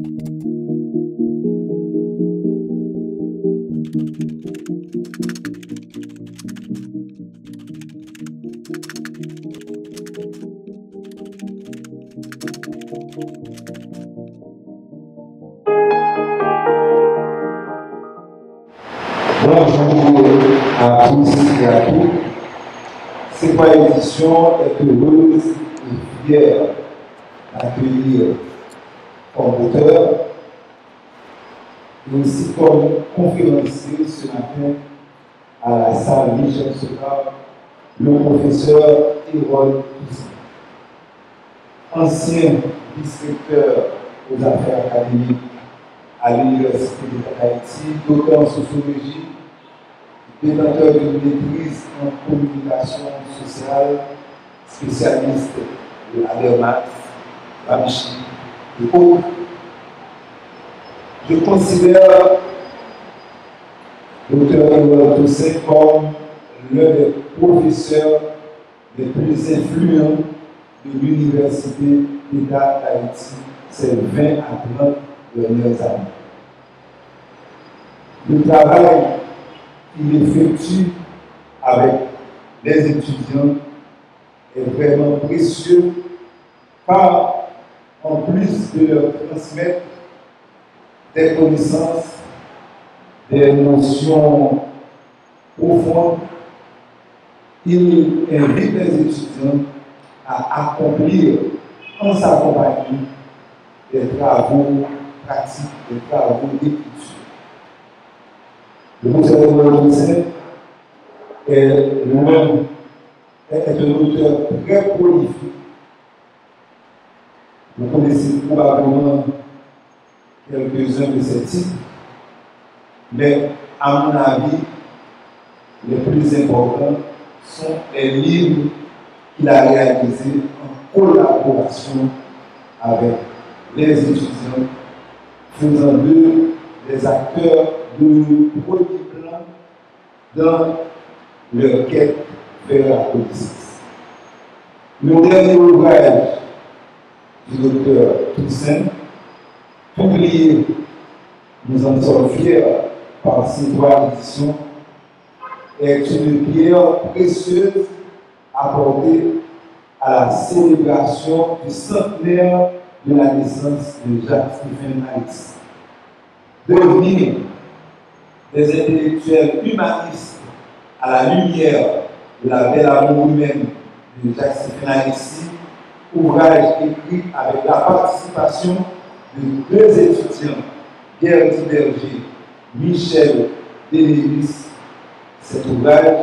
Bonjour à tous et à toutes. C'est quoi édition est heureuse et fière d'accueillir comme auteur et aussi comme conférencier ce matin à la salle Michel Socard, le professeur Hérode Toussaint, ancien vice-recteur aux affaires académiques à l'Université d'État d'Haïti, docteur en sociologie, détenteur d'une maîtrise en communication sociale, spécialiste de Habermas, Gramsci et autres. Je considère Dr. Hérode Toussaint comme l'un des professeurs les plus influents de l'Université d'État d'Haïti ces 20 à 30 dernières années. Le travail qu'il effectue avec les étudiants est vraiment précieux, car en plus de leur transmettre des connaissances, des notions profondes, il invite les étudiants à accomplir en sa compagnie des travaux pratiques, des travaux d'écriture. Le professeur Hérode Toussaint est un auteur très prolifique. Vous connaissez probablement quelques-uns de ses titres, mais à mon avis, les plus importants sont les livres qu'il a réalisés en collaboration avec les étudiants, faisant d'eux des acteurs de premier plan dans leur quête vers la connaissance. Le dernier ouvrage du docteur Toussaint, publié, nous en sommes fiers, par C3 Éditions, est une pierre précieuse apportée à la célébration du centenaire de la naissance de Jacques-Stephen Haïti. Devenir des intellectuels humanistes à la lumière de la belle amour humaine de Jacques-Stephen Haïti, ouvrage écrit avec la participation de deux étudiants, Pierre Tiberger, Michel Delévis. Cet ouvrage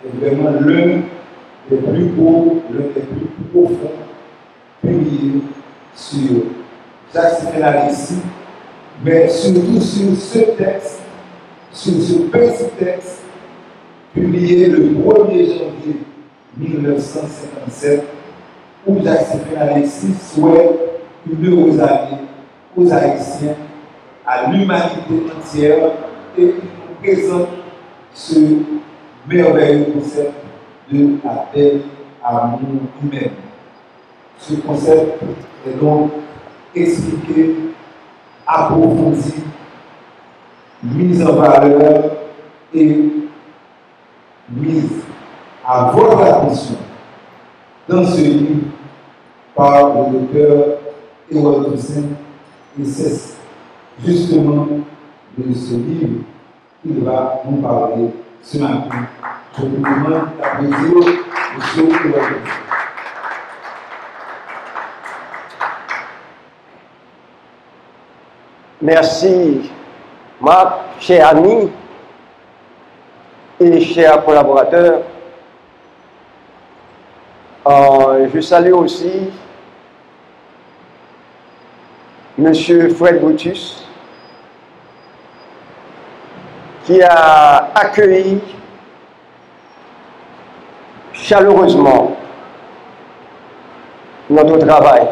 est vraiment l'un des plus beaux, l'un des plus profonds publiés sur Jacques-Stephen Haïti, mais surtout sur ce texte, sur ce petit texte, publié le 1er janvier 1957, où Jacques-Stephen Haïti souhaite une heureuse année aux Haïtiens, à l'humanité entière, et il nous présente ce merveilleux concept de la belle amour humaine. Ce concept est donc expliqué, approfondi, mise en valeur et mise à votre attention dans ce livre par le docteur Hérode Toussaint. Et c'est justement de ce livre qu'il va nous parler ce matin. Je vous demande d'applaudir M. Hérode Toussaint. Merci, Marc, chers amis et chers collaborateurs. Je salue aussi M. Fred Brutus, qui a accueilli chaleureusement notre travail.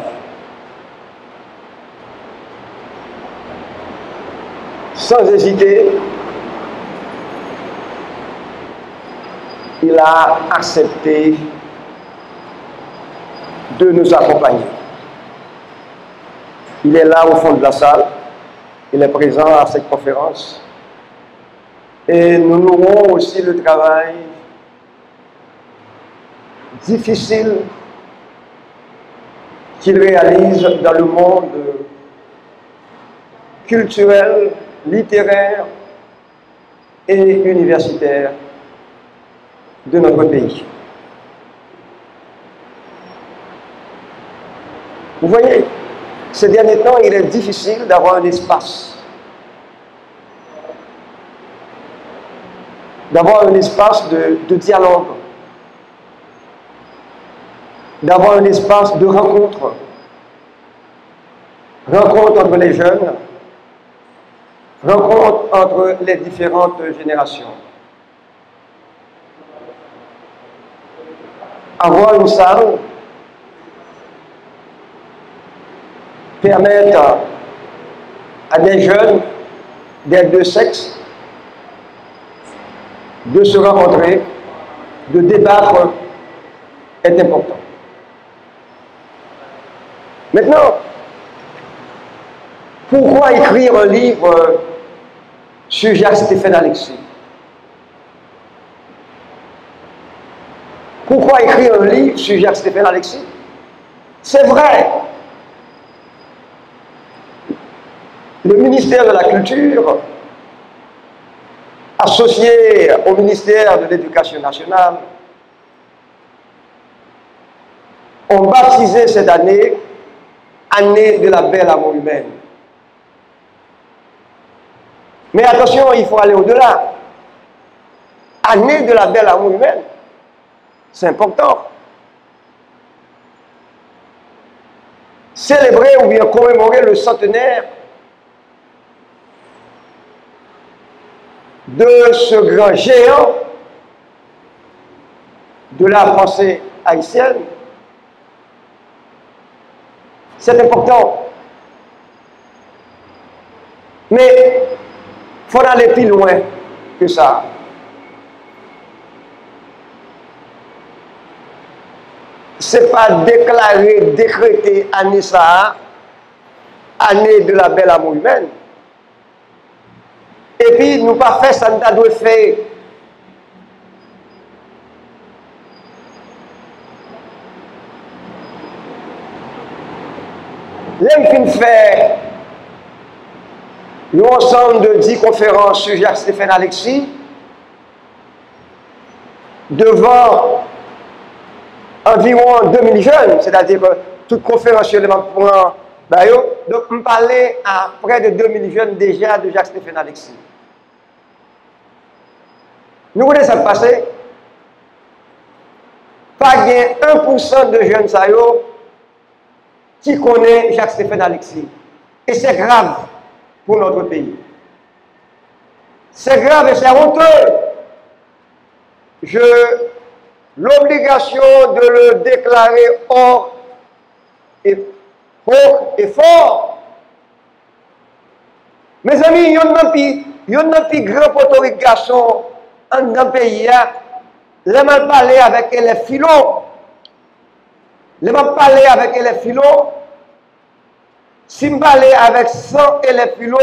Sans hésiter, il a accepté de nous accompagner. Il est là au fond de la salle. Il est présent à cette conférence. Et nous louons aussi le travail difficile qu'il réalise dans le monde culturel, littéraire et universitaire de notre pays. Vous voyez, ces derniers temps, il est difficile d'avoir un espace. D'avoir un espace de dialogue. D'avoir un espace de rencontre. Rencontre entre les jeunes. Rencontre entre les différentes générations. Avoir une salle permettre à des jeunes des deux sexes de se rencontrer, de débattre est important. Maintenant, pourquoi écrire un livre sur Jacques-Stéphane Alexis? Pourquoi écrire un livre sur Jacques-Stéphane Alexis? C'est vrai. Le ministère de la Culture, associé au ministère de l'Éducation nationale, ont baptisé cette année Année de la belle amour humaine. Mais attention, il faut aller au-delà. Année de la belle amour humaine, c'est important. Célébrer ou bien commémorer le centenaire de ce grand géant de la pensée haïtienne, c'est important. Mais il faut aller plus loin que ça. Ce n'est pas déclarer, décréter année ça, année de la belle amour humaine. Et puis, nous pas faire ça, nous doit faire. L'aime fait un ensemble de 10 conférences sur Jacques-Stéphane Alexis devant environ 2000 jeunes, c'est-à-dire que toute conférence sur le point. Donc, on parlait à près de 2000 jeunes déjà de Jacques-Stéphane Alexis. Nous connaissons ce qui passé. Pas 1% de jeunes qui connaissent Jacques-Stéphane Alexis. Et c'est grave pour notre pays. C'est grave et c'est honteux. L'obligation de le déclarer haut et fort. Mes amis, il y a un plus grand poteau garçon dans le pays. Les mal parler avec les philo. Les mal parler avec les philo. Si je parle avec 100 élèves philo,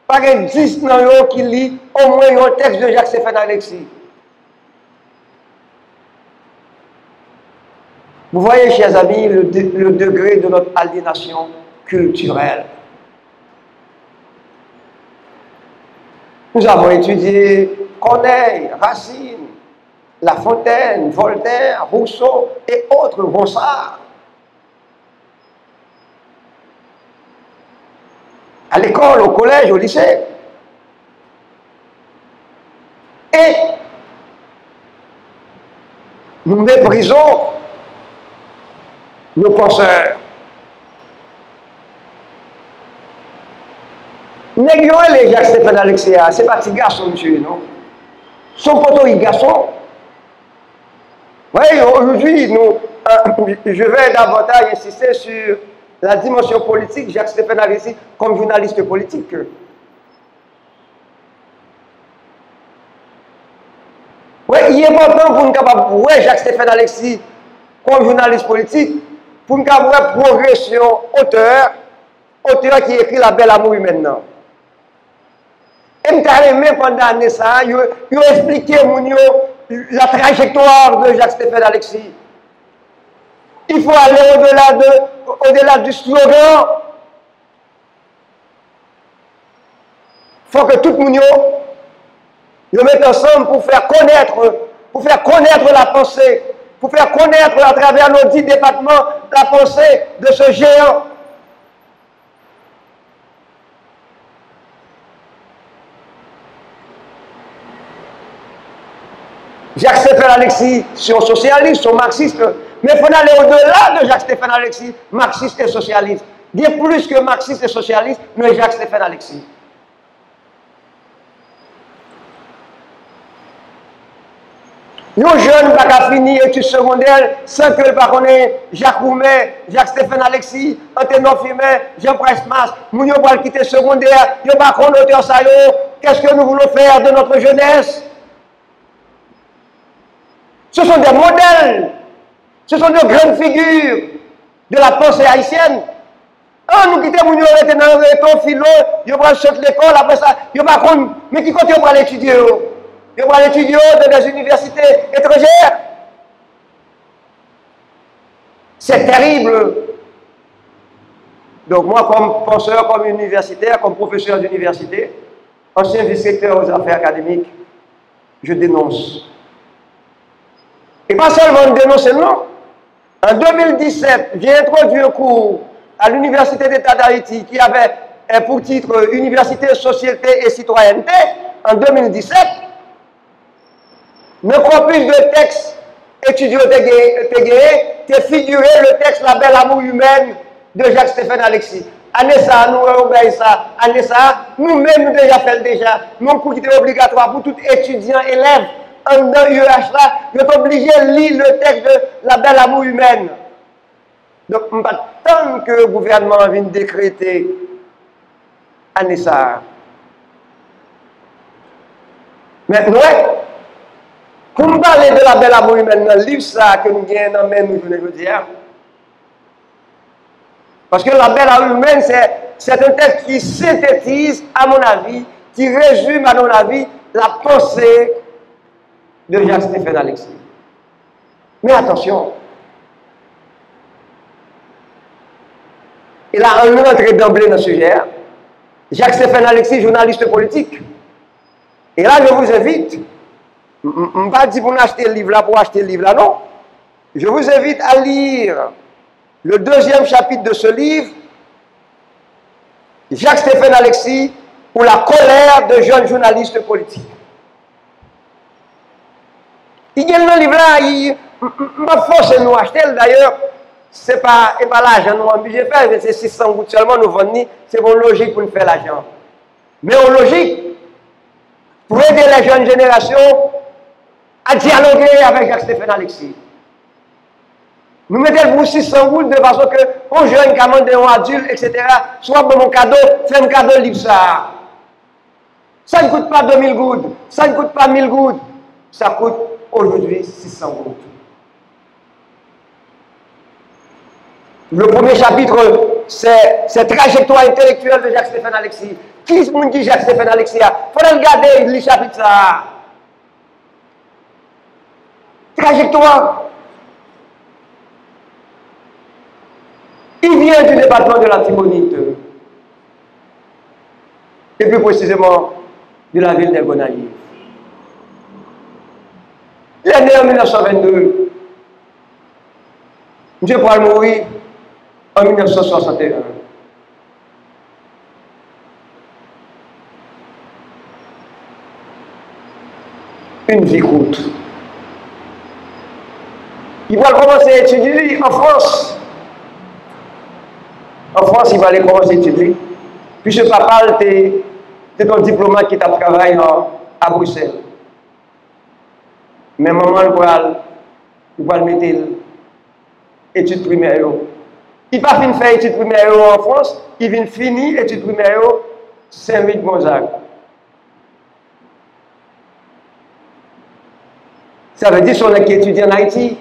pas 10 qui lit au moins un texte de Jacques-Stéphane Alexis. Vous voyez, chers amis, le degré de notre aliénation culturelle. Nous avons étudié Corneille, Racine, La Fontaine, Voltaire, Rousseau et autres Ronsard. À l'école, au collège, au lycée. Et nous méprisons nos penseurs. Néglions les Jacques-Stéphane Alexis, c'est pas petit garçon, monsieur, non? Son poteau, il garçon. Oui, aujourd'hui, je vais davantage insister sur la dimension politique, Jacques-Stéphane Alexis comme journaliste politique. Oui, il est important pour nous capables de voir Jacques-Stéphane Alexis comme journaliste politique, pour nous capables de progression, auteur, auteur qui écrit La Belle Amour humaine. Non. Et même pendant ça, il a expliqué la trajectoire de Jacques-Stéphane Alexis. Il faut aller au-delà du slogan. Il faut que tout le monde nous mette ensemble pour faire connaître la pensée, pour faire connaître à travers nos 10 départements la pensée de ce géant. Jacques-Stéphane Alexis, sont socialistes, sont marxistes, mais il faut aller au-delà de Jacques-Stéphane Alexis, marxiste et socialiste. Dire plus que marxiste et socialiste, mais Jacques-Stéphane Alexis. Nos jeunes n'ont pas fini études secondaires sans que le baronnet Jacques Roumet, Jacques-Stéphane Alexis, Anténon Fumet, Jean Presmas, nous n'avons pas quitté secondaire, nous n'avons pas connoté ça. Qu'est-ce que nous voulons faire de notre jeunesse? Ce sont des modèles, ce sont de grandes figures de la pensée haïtienne. Ah, nous quittons, nous sommes dans le philo, nous allons sortir de l'école, après ça, nous ne savons pas, mais qui continue à l'étudier? Nous allons l'étudier dans des universités étrangères. C'est terrible. Donc moi, comme penseur, comme universitaire, comme professeur d'université, ancien vice-recteur aux affaires académiques, je dénonce. Et pas seulement dénoncer, non. En 2017, j'ai introduit un cours à l'Université d'État d'Haïti qui avait pour titre Université, Société et Citoyenneté en 2017. Dans le corpus de textes étudiants qui figuré le texte La Belle Amour humaine de Jacques-Stéphane Alexis. Année ça, nous obéissons ça. Année ça, nous-mêmes, nous déjà fait déjà. Nos cours qui étaient obligatoires pour tout étudiant, élève. Dans l'UEH là, vous êtes obligé de lire le texte de La Belle Amour humaine. Donc, tant que le gouvernement vient décréter année ça. Maintenant, pour me parler de La Belle Amour humaine, dans le livre ça que nous gagnons dans nous, je veux dire. Parce que La Belle Amour humaine, c'est un texte qui synthétise, à mon avis, qui résume, à mon avis, la pensée de Jacques-Stéphane Alexis. Mais attention, il a un entrée d'emblée dans ce sujet. Jacques-Stéphane Alexis, journaliste politique. Et là, je vous invite, je ne vais pas dire pour acheter le livre là, pour acheter le livre là, non. Je vous invite à lire le 2e chapitre de ce livre, Jacques-Stéphane Alexis, ou la colère de jeunes journalistes politiques. Il y a un livre là, il m'a forcé de nous acheter. D'ailleurs, ce n'est pas l'argent nous obligé de faire, c'est 600 gouttes seulement nous vendons. C'est bon logique pour nous faire l'argent. Mais en logique, pour aider les jeunes générations à dialoguer avec Jacques-Stéphane Alexis. Nous mettons pour 600 gouttes de façon que aux jeunes qui amènent un adulte, etc., soit pour mon cadeau, fais un cadeau livre ça. Ça ne coûte pas 2000 gouttes, ça ne coûte pas 1000 gouttes, ça coûte aujourd'hui 600 gouttes. Le premier chapitre, c'est trajectoire intellectuelle de Jacques-Stéphane Alexis. Qui est-ce qui dit Jacques-Stéphane Alexis? Il faut regarder le chapitre ça. Trajectoire. Il vient du département de la Tibonite. Et plus précisément de la ville d'Ergonaïve. Il est né en 1922. M. Paul mourit en 1961. Une vie courte. Il va commencer à étudier en France. En France, il va aller commencer à étudier. Puis ce papa, c'est un diplomate qui travaille à Bruxelles. Mais maman, il va le mettre études primaires. Il va finir faire études primaires en France, il vient finir études primaires Saint-Louis-de-Gonzague. Ça veut dire qu'on est étudié en Haïti.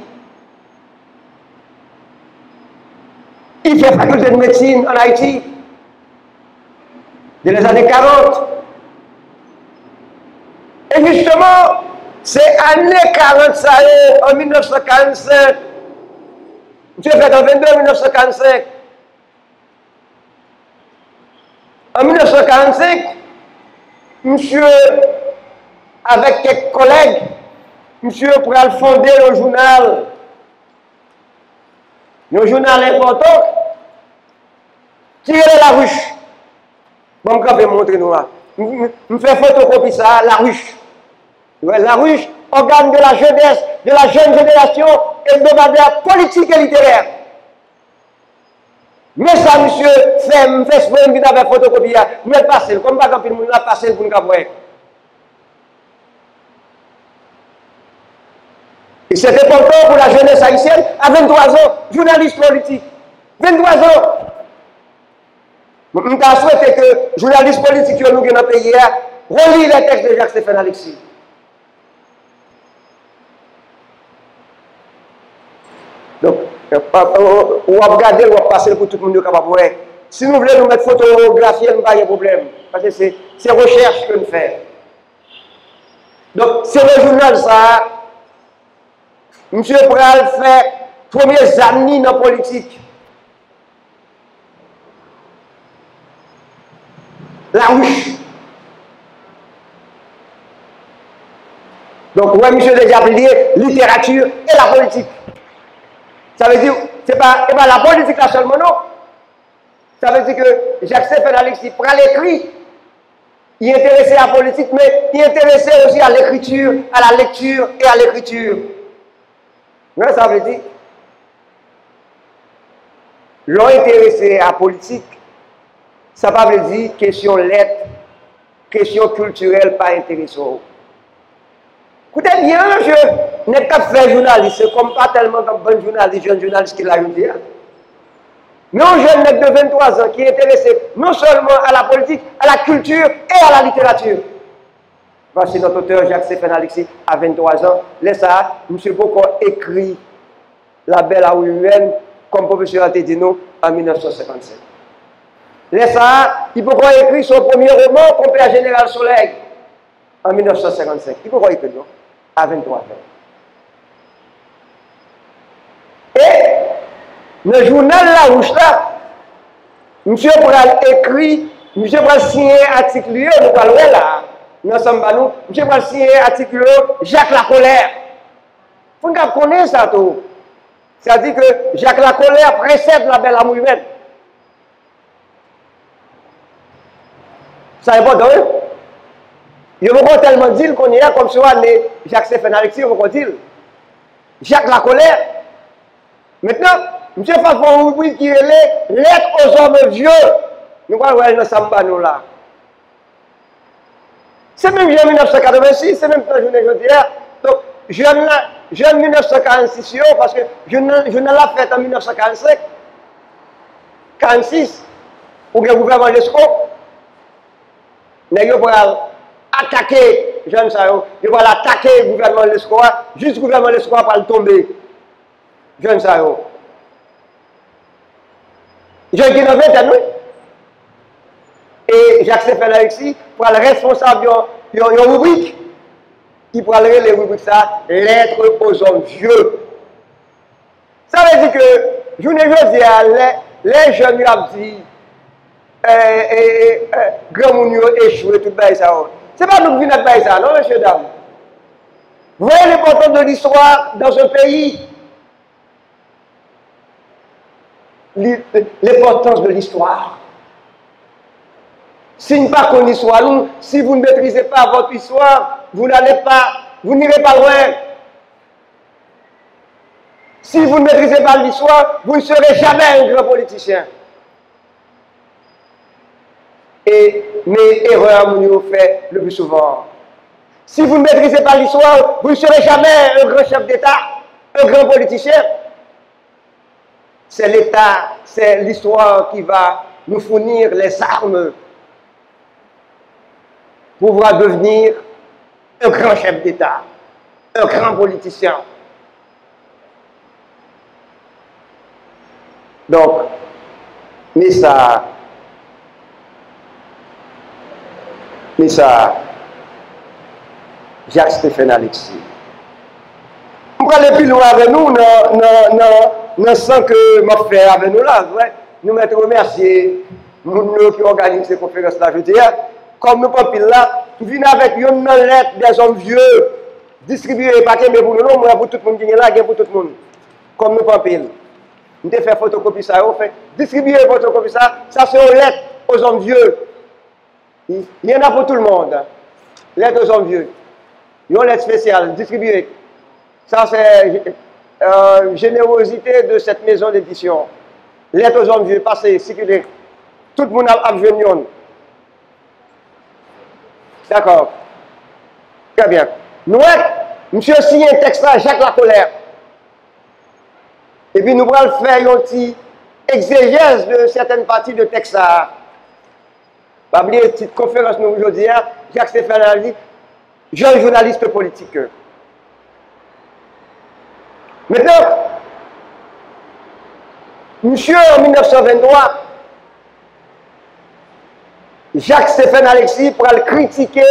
Il fait faculté de médecine en Haïti. de les années 40. Et justement, c'est années 40, ça est, en 1945. Monsieur fait en 22 1945. En 1945, monsieur, avec quelques collègues, monsieur pourrait fonder le journal important, tirer la ruche. Bon, je vais montrer nous là. Je fais photocopie ça, la ruche. La ruche, organe de la jeunesse, de la jeune génération, hebdomadaire politique et littéraire. Mais ça, monsieur, fait ce que vous avez photocopié, vous êtes passé, comme pas quand vous l'avez passé pour nous voir. Et c'est important pour la jeunesse haïtienne à 23 ans, journaliste politique. 23 ans. Je souhaite que les journalistes politiques qui ont dans le pays relient les textes de Jacques-Stéphane Alexis. Donc, on va regarder, on va passer pour tout le monde capable de voir. Si nous voulons nous mettre photographier, il n'y a pas de problème. Parce que c'est recherche que nous faisons. Donc, c'est le journal ça. Monsieur Pral fait premiers années dans la politique. La ruche. Donc, ouais, monsieur déjà lié littérature et la politique. Ça veut dire, c'est pas la politique là seulement, non. Ça veut dire que Jacques-Stéphane Alexis prend l'écrit, il est intéressé à la politique, mais il est intéressé aussi à l'écriture, à la lecture et à l'écriture. Mais ça veut dire, l'on est intéressé à la politique, ça ne veut pas dire question lettre, question culturelle pas intéressante. Écoutez bien, je n'ai pas fait journaliste, c'est comme pas tellement comme bon journaliste, jeune journaliste qui l'a dit. Mais un jeune mec de 23 ans qui est intéressé non seulement à la politique, à la culture et à la littérature. Voici notre auteur Jacques-Stéphane Alexis à 23 ans. Laisse ça, M. Bocco écrit La Belle Haouienne comme professeur a dit nous en 1957. Laisse ça, il peut écrire son premier roman, Compère Général Soleil, en 1955. Il peut écrire non à 23 ans. Et le journal La Rouge là, M. Pral écrit, M. Pral signé article, nous parlons là, nous sommes pas nous, M. Pral signé article Jacques Lacolère. Vous ne connaissez ça tout. C'est-à-dire que Jacques Lacolère précède La Belle Haouienne. Ça est bon, donc. Il ne faut tellement dire qu'on est là comme ça, Jacques-Stéphane Alexis, il faut dire. Jacques Lacolère. Maintenant, M. Fafon Oubri qui est lettre aux hommes vieux. Nous allons voir dans Samba nous là. C'est même juin 1986, c'est même pas journée aujourd'hui. Donc, juin 1946, parce que je ne l'ai fait en 1945, 46, pour que le gouvernement l'ESCO, mais il va attaquer, jeune ça, il va attaquer le gouvernement l'ESCO, juste le gouvernement l'ESCO va le tomber. Jeune ça. Je dis dans 20 ans, et Jacques-Stéphane Alexis, pour le responsable d'une rubrique, qui prendrait les rubriques ça, lettres aux hommes vieux. Ça veut dire que, je ne veux dire, les jeunes lui ont dit, grand moun échoué, tout ça. C'est pas nous qui venons de ça, non, monsieur, dame. Vous voyez l'importance de l'histoire dans un pays. L'importance de l'histoire. Si vous n'avez pas connu l'histoire, si vous ne maîtrisez pas votre histoire, vous n'irez pas loin. Si vous ne maîtrisez pas l'histoire, vous ne serez jamais un grand politicien. Mais erreur, vous fait le plus souvent. Si vous ne maîtrisez pas l'histoire, vous ne serez jamais un grand chef d'État, un grand politicien. C'est l'État, c'est l'histoire qui va nous fournir les armes pour pouvoir devenir un grand chef d'État, un grand politicien. Donc, mais ça, Mais ça, Jacques-Stéphane Alexis. On va aller plus loin avec nous, dans le sens que m'a fait avec nous là. Ouais. Nous mettons remercier nous qui organisent ces conférences-là. Je veux dire, comme nous pas là, nous venons avec une lettre des hommes vieux, distribuer pas que pour nous, moi pour tout le monde qui est là, pour tout le monde. Comme nous pas pile. Nous avons fait photocopie ça, on fait distribuer photocopie ça c'est une lettre aux hommes vieux. Il y en a pour tout le monde. Lettre aux hommes vieux. Une lettre spéciale, distribuée. Ça, c'est générosité de cette maison d'édition. Lettre aux hommes vieux, passez, circuler. Tout le monde a besoin. D'accord. Très bien. Nous, monsieur signé un texte là, Jacques Lacolère. Et puis nous allons faire une petite exégèse de certaines parties de texte là. Pas oublier une petite conférence nous aujourd'hui, Jacques-Stéphane a dit, jeune journaliste politique. Maintenant, monsieur en 1923, Jacques-Stéphane Alexis pour le critiquer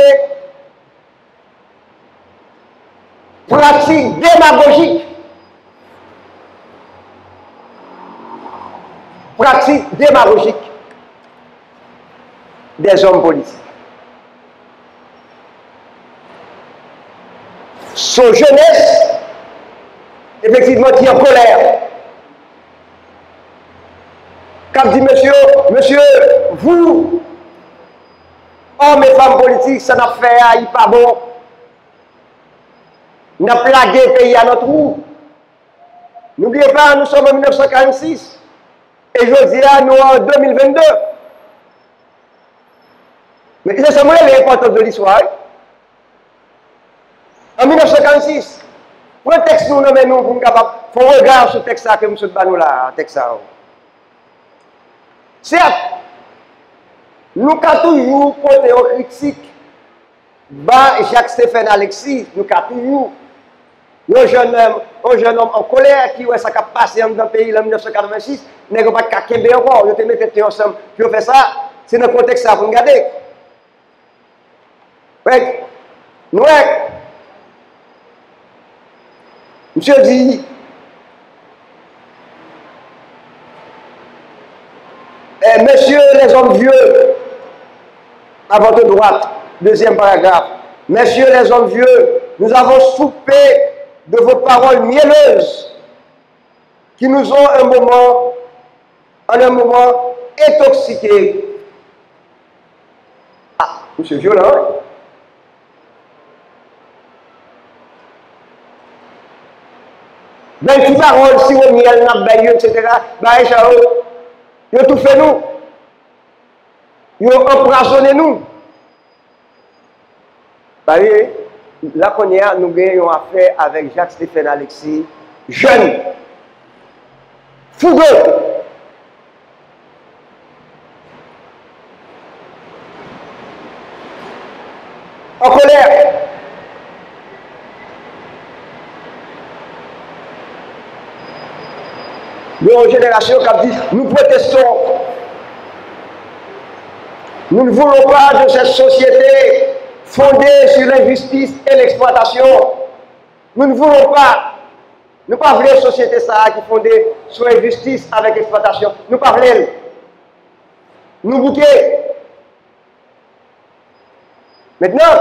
pratique démagogique. Pratique démagogique des hommes politiques. Son jeunesse, effectivement, qui est en colère. Comme dit monsieur, vous, hommes et femmes politiques, ça n'a fait il pas bon. Nous avons plagué le pays à notre roue. N'oubliez pas, nous sommes en 1946. Et je dis à nous en 2022. Mais c'est ça l'importance de l'histoire. En 1946, pour un texte nous nommons nous pour capable, faut regarder ce texte là que M. Banou là, texte là. Certes, nous avons toujours porté aux critiques bas Jacques-Stéphane Alexis, nous avons toujours un jeune homme en colère qui ça a passé dans le pays en 1986, n'est pas qu'à encore, ils te mettent ensemble, puis on fait ça, c'est dans le contexte là pour regarder. Nous, monsieur dit, messieurs les hommes vieux, à votre droite, deuxième paragraphe, messieurs les hommes vieux, nous avons soupé de vos paroles mielleuses qui nous ont en un moment intoxiqués. Ah, monsieur violent, hein? Ben, toutes paroles, si on miel, n'a pas etc., ben, ils ont tout fait nous. Ils ont empoisonné nous. Ben, là qu'on y a, nous avons affaire avec Jacques-Stéphane Alexis, jeune, fougueux. En colère. Une génération qui a dit, nous protestons. Nous ne voulons pas de cette société fondée sur l'injustice et l'exploitation. Nous ne voulons pas. Nous ne voulons pas une société ça, qui est fondée sur l'injustice avec l'exploitation. Nous ne voulons pas. Nous bouquer. Maintenant,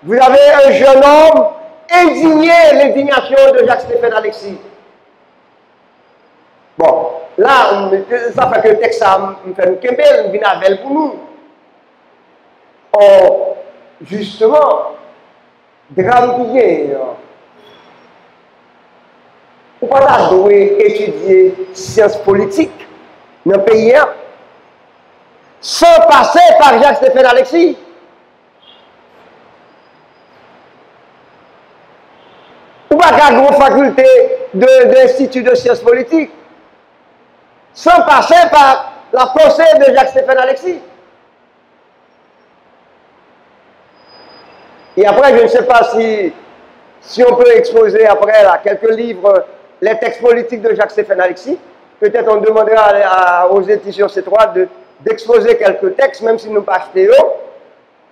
vous avez un jeune homme indigné l'indignation de Jacques-Stéphane Alexis. Bon, là, ça fait que le texte me fait une kembel, une vinavelle pour nous. Or, justement, drame qui est, on ne peut pas étudier sciences politiques dans le pays sans passer par Jacques-Stéphane Alexis. Ou pas qu'à une faculté d'Institut de sciences politiques sans passer par la pensée de Jacques-Stéphane Alexis. Et après, je ne sais pas si on peut exposer après là, quelques livres, les textes politiques de Jacques-Stéphane Alexis. Peut-être on demandera aux éditions C3 d'exposer quelques textes, même si nous ne pas achetés.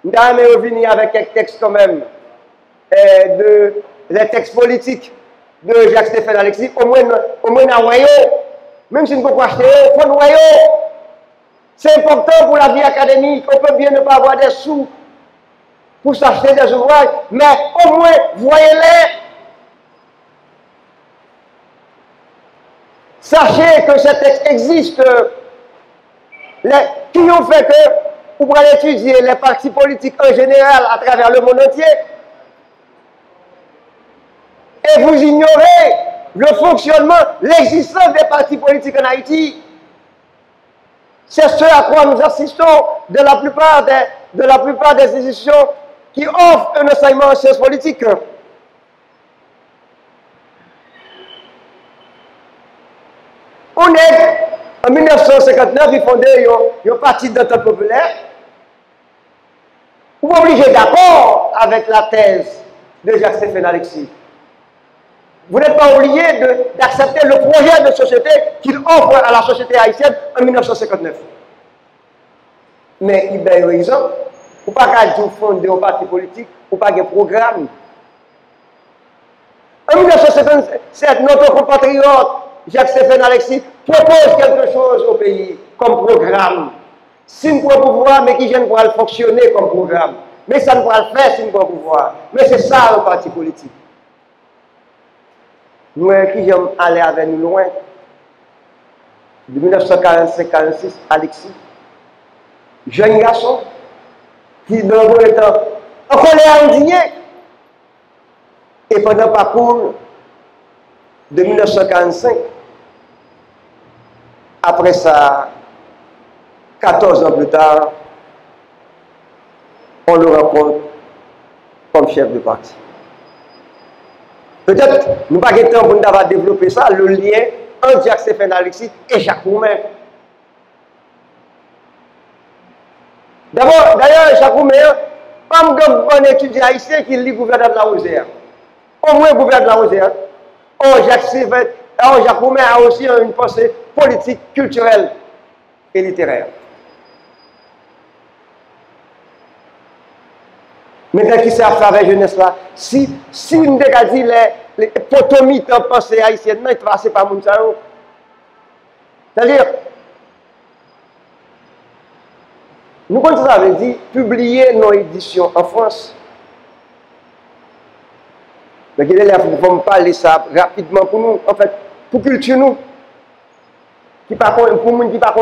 nous allons revenir avec quelques textes quand même, les textes politiques de Jacques-Stéphane Alexis, au moins dans le royaume. Même si nous ne pouvons pas acheter, il faut le royaume. C'est important pour la vie académique. On peut bien ne pas avoir des sous pour s'acheter des ouvrages, mais au moins, voyez-les. Sachez que ces textes existent. Qui ont fait que vous pourrez étudier les partis politiques en général à travers le monde entier. Et vous ignorez le fonctionnement, l'existence des partis politiques en Haïti. C'est ce à quoi nous assistons de la plupart des institutions qui offrent un enseignement en sciences politiques. On est, en 1959, ils fondaient un parti d'entente populaire. Vous êtes obligé d'accord avec la thèse de Jacques-Stéphane Alexis. Vous n'êtes pas obligé d'accepter le projet de société qu'il offre à la société haïtienne en 1959. Mais il y a une raison. Vous ne pouvez pas fonder un parti politique, vous n'avez pas de programme. En 1957, notre compatriote Jacques-Stéphane Alexis propose quelque chose au pays comme programme. Si nous pouvons pouvoir, mais qui viennent pour fonctionner comme programme. Mais ça ne pourra le faire si nous pouvons pouvoir. Mais c'est ça le parti politique. Nous qui j'aime aller avec nous loin. De 1945-46, Alexis, jeune garçon, qui dans le temps, en colère indignée. Et pendant le parcours de 1945, après ça, 14 ans plus tard, on le rencontre comme chef de parti. Peut-être, nous n'avons pas le temps pour nous développer ça, le lien entre Jacques-Stéphane Alexis et Jacques Roumain. D'ailleurs, Jacques Roumain, comme un bon étudiant haïtien qui lit le gouverneur de la Rosière, au moins le gouverneur de la Rosière, Jacques Roumain a aussi une pensée politique, culturelle et littéraire. Maintenant, qui s'est à faire avec la jeunesse là? Si nous avons dit les potomites en pensée haïtienne, non, ils ne passent pas mon salon. C'est-à-dire, nous, comme ça veut dire, publier nos éditions en France. Mais il faut me parler ça rapidement pour nous, en fait, pour culture nous, pour les gens qui ne connaissent pas.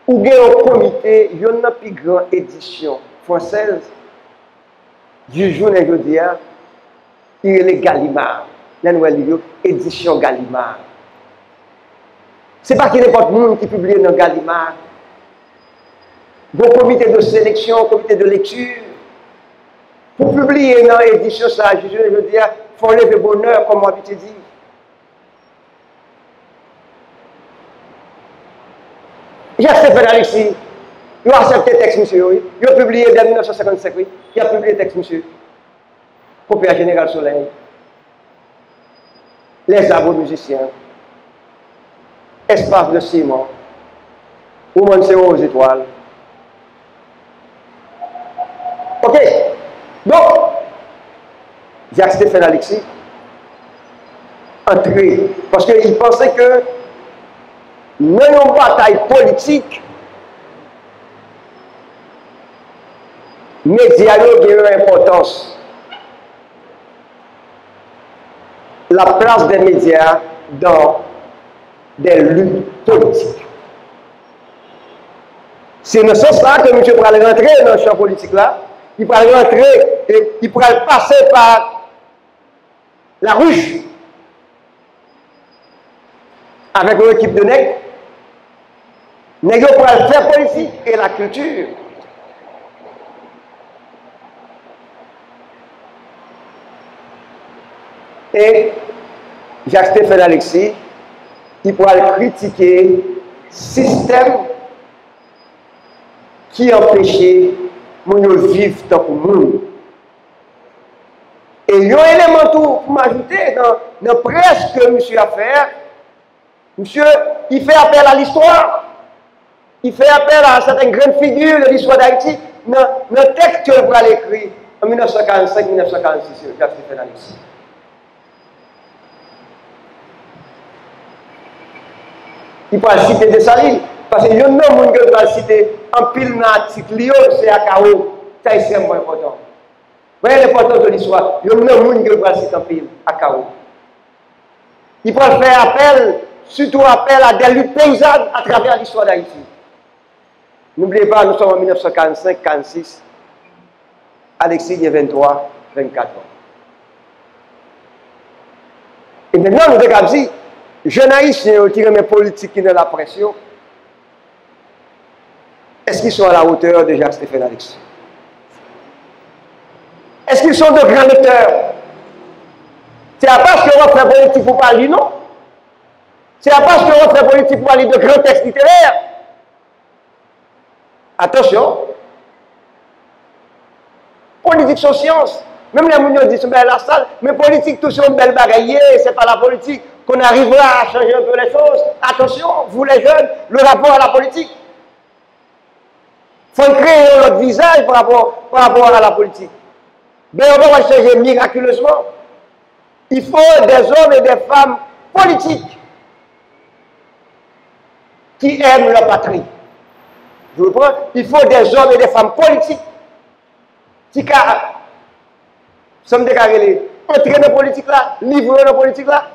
Ou bien au comité, il y a une plus grande édition française du jour d'aujourd'hui, il y a les Gallimard, la nouvelle livre, édition Gallimard. Ce n'est pas qu'il n'y a pas de monde qui publie dans Gallimard. Bon comité de sélection, comité de lecture. Pour publier dans l'édition, ça, je veux dire, il faut lever bonheur, comme moi, je dit. Jacques-Stéphane Alexis, il a accepté le texte, monsieur, oui. Il a publié dès 1955, oui. Il a publié le texte, monsieur. Copie à Général Soleil. Les arbres musiciens. Espace de ciment. Woman c'est aux étoiles. Ok. Donc, Jacques-Stéphane Alexis, entré, parce qu'il pensait que nous avons une bataille politique, mais dialogue a une importance. La place des médias dans des luttes politiques. C'est dans ce sens-là que M. pourrait rentrer dans le champ politique-là. Il pourrait rentrer et il pourrait passer par la ruche avec une équipe de nègres. Nègres pourraient faire politique et la culture. Et Jacques-Stéphane Alexis, il pourrait critiquer le système qui empêchait de vivre tant que monde. Et il y a un élément tout pour m'ajouter dans la presse que monsieur a fait. Monsieur, il fait appel à l'histoire. Il fait appel à certaines grandes figures de l'histoire d'Haïti dans le texte que vous avez écrit en 1945-1946 sur Jacques-Stéphane Alexis. Il peut citer des salines, parce que il y a un homme qui peut citer en pile dans l'article, c'est à KO, c'est extrêmement important. Vous voyez l'importance de l'histoire, il y a un homme qui peut citer en pile à KO. Il peut faire appel, surtout appel à des luttes paysannes à travers l'histoire d'Haïti. N'oubliez pas, nous sommes en 1945-46. Alexis, il y a 23, 24 ans. Et maintenant, nous devons dire, jeunes haïtiens qui remettent politique qui ont la pression, est-ce qu'ils sont à la hauteur de Jacques-Stéphane Alexis? Est-ce qu'ils sont de grands lecteurs? C'est à parce que votre politique pour parler, non? C'est à parce que votre politique pour parler de grands textes littéraires. Attention, politique sont sciences. Même les gens disent que la salle, mais politique, tout sont belle bagaille, c'est pas la politique qu'on arrivera à changer un peu les choses. Attention, vous les jeunes, le rapport à la politique. Il faut créer notre visage par rapport à la politique. Mais on va changer miraculeusement. Il faut des hommes et des femmes politiques qui aiment leur patrie. Je vous comprends? Il faut des hommes et des femmes politiques qui sommes déclarés entrer dans la politique là, livrer dans la politique là.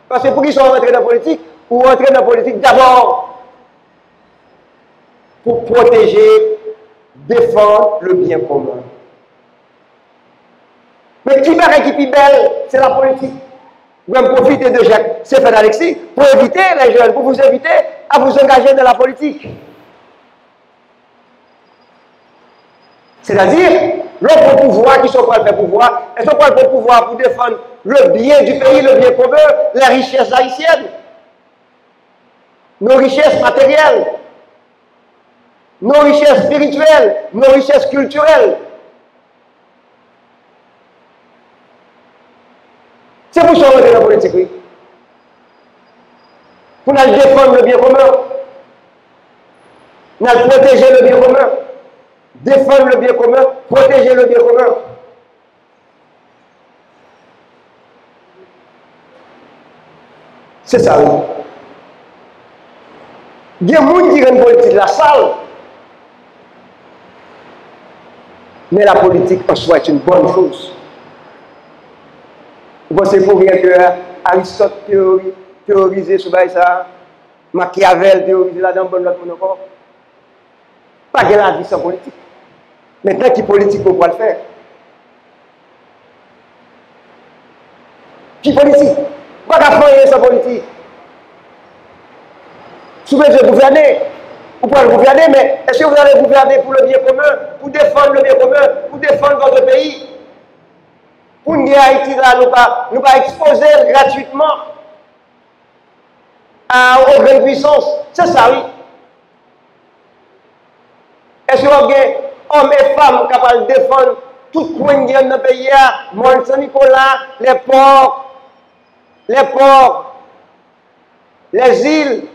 Parce que pour qu'ils soient entrés dans la politique, ou entrer dans la politique d'abord pour protéger, défendre le bien commun. Mais qui paraît qui est belle, c'est la politique. Vous pouvez profiter de Jacques-Stéphane Alexis pour éviter les jeunes, pour vous inviter à vous engager dans la politique. C'est-à-dire, l'autre pouvoir qui sont pas le pouvoir, elles sont pas le pouvoir pour défendre le bien du pays, le bien commun, les richesses haïtiennes, nos richesses matérielles, nos richesses spirituelles, nos richesses culturelles. C'est pour ça qu'on est dans la politique, oui. Pour nous défendre le bien commun, nous protéger le bien commun. Défendre le bien commun, protéger le bien commun. C'est ça, oui. Il y a des gens qui rendent politique la salle. Mais la politique en soi est une bonne chose. Vous pensez pour rien que Aristote théorisé sur ça, Machiavel théorisé là-dedans, bonne note pour encore. Pas de la vie sans politique. Maintenant, qui politique pour le faire? Qui politique? Pas qu'à faire sans politique. Si vous voulez gouverner, vous pouvez gouverner, mais est-ce que vous allez gouverner pour le bien commun, pour défendre le bien commun, pour défendre votre pays? Pour nous, Haïti, là, nous pas exposer gratuitement aux grandes puissances. C'est ça, oui. Est-ce que vous avez hommes et femmes capables de défendre tout coin dans le pays, Mont-Saint-Nicolas, les ports, les îles,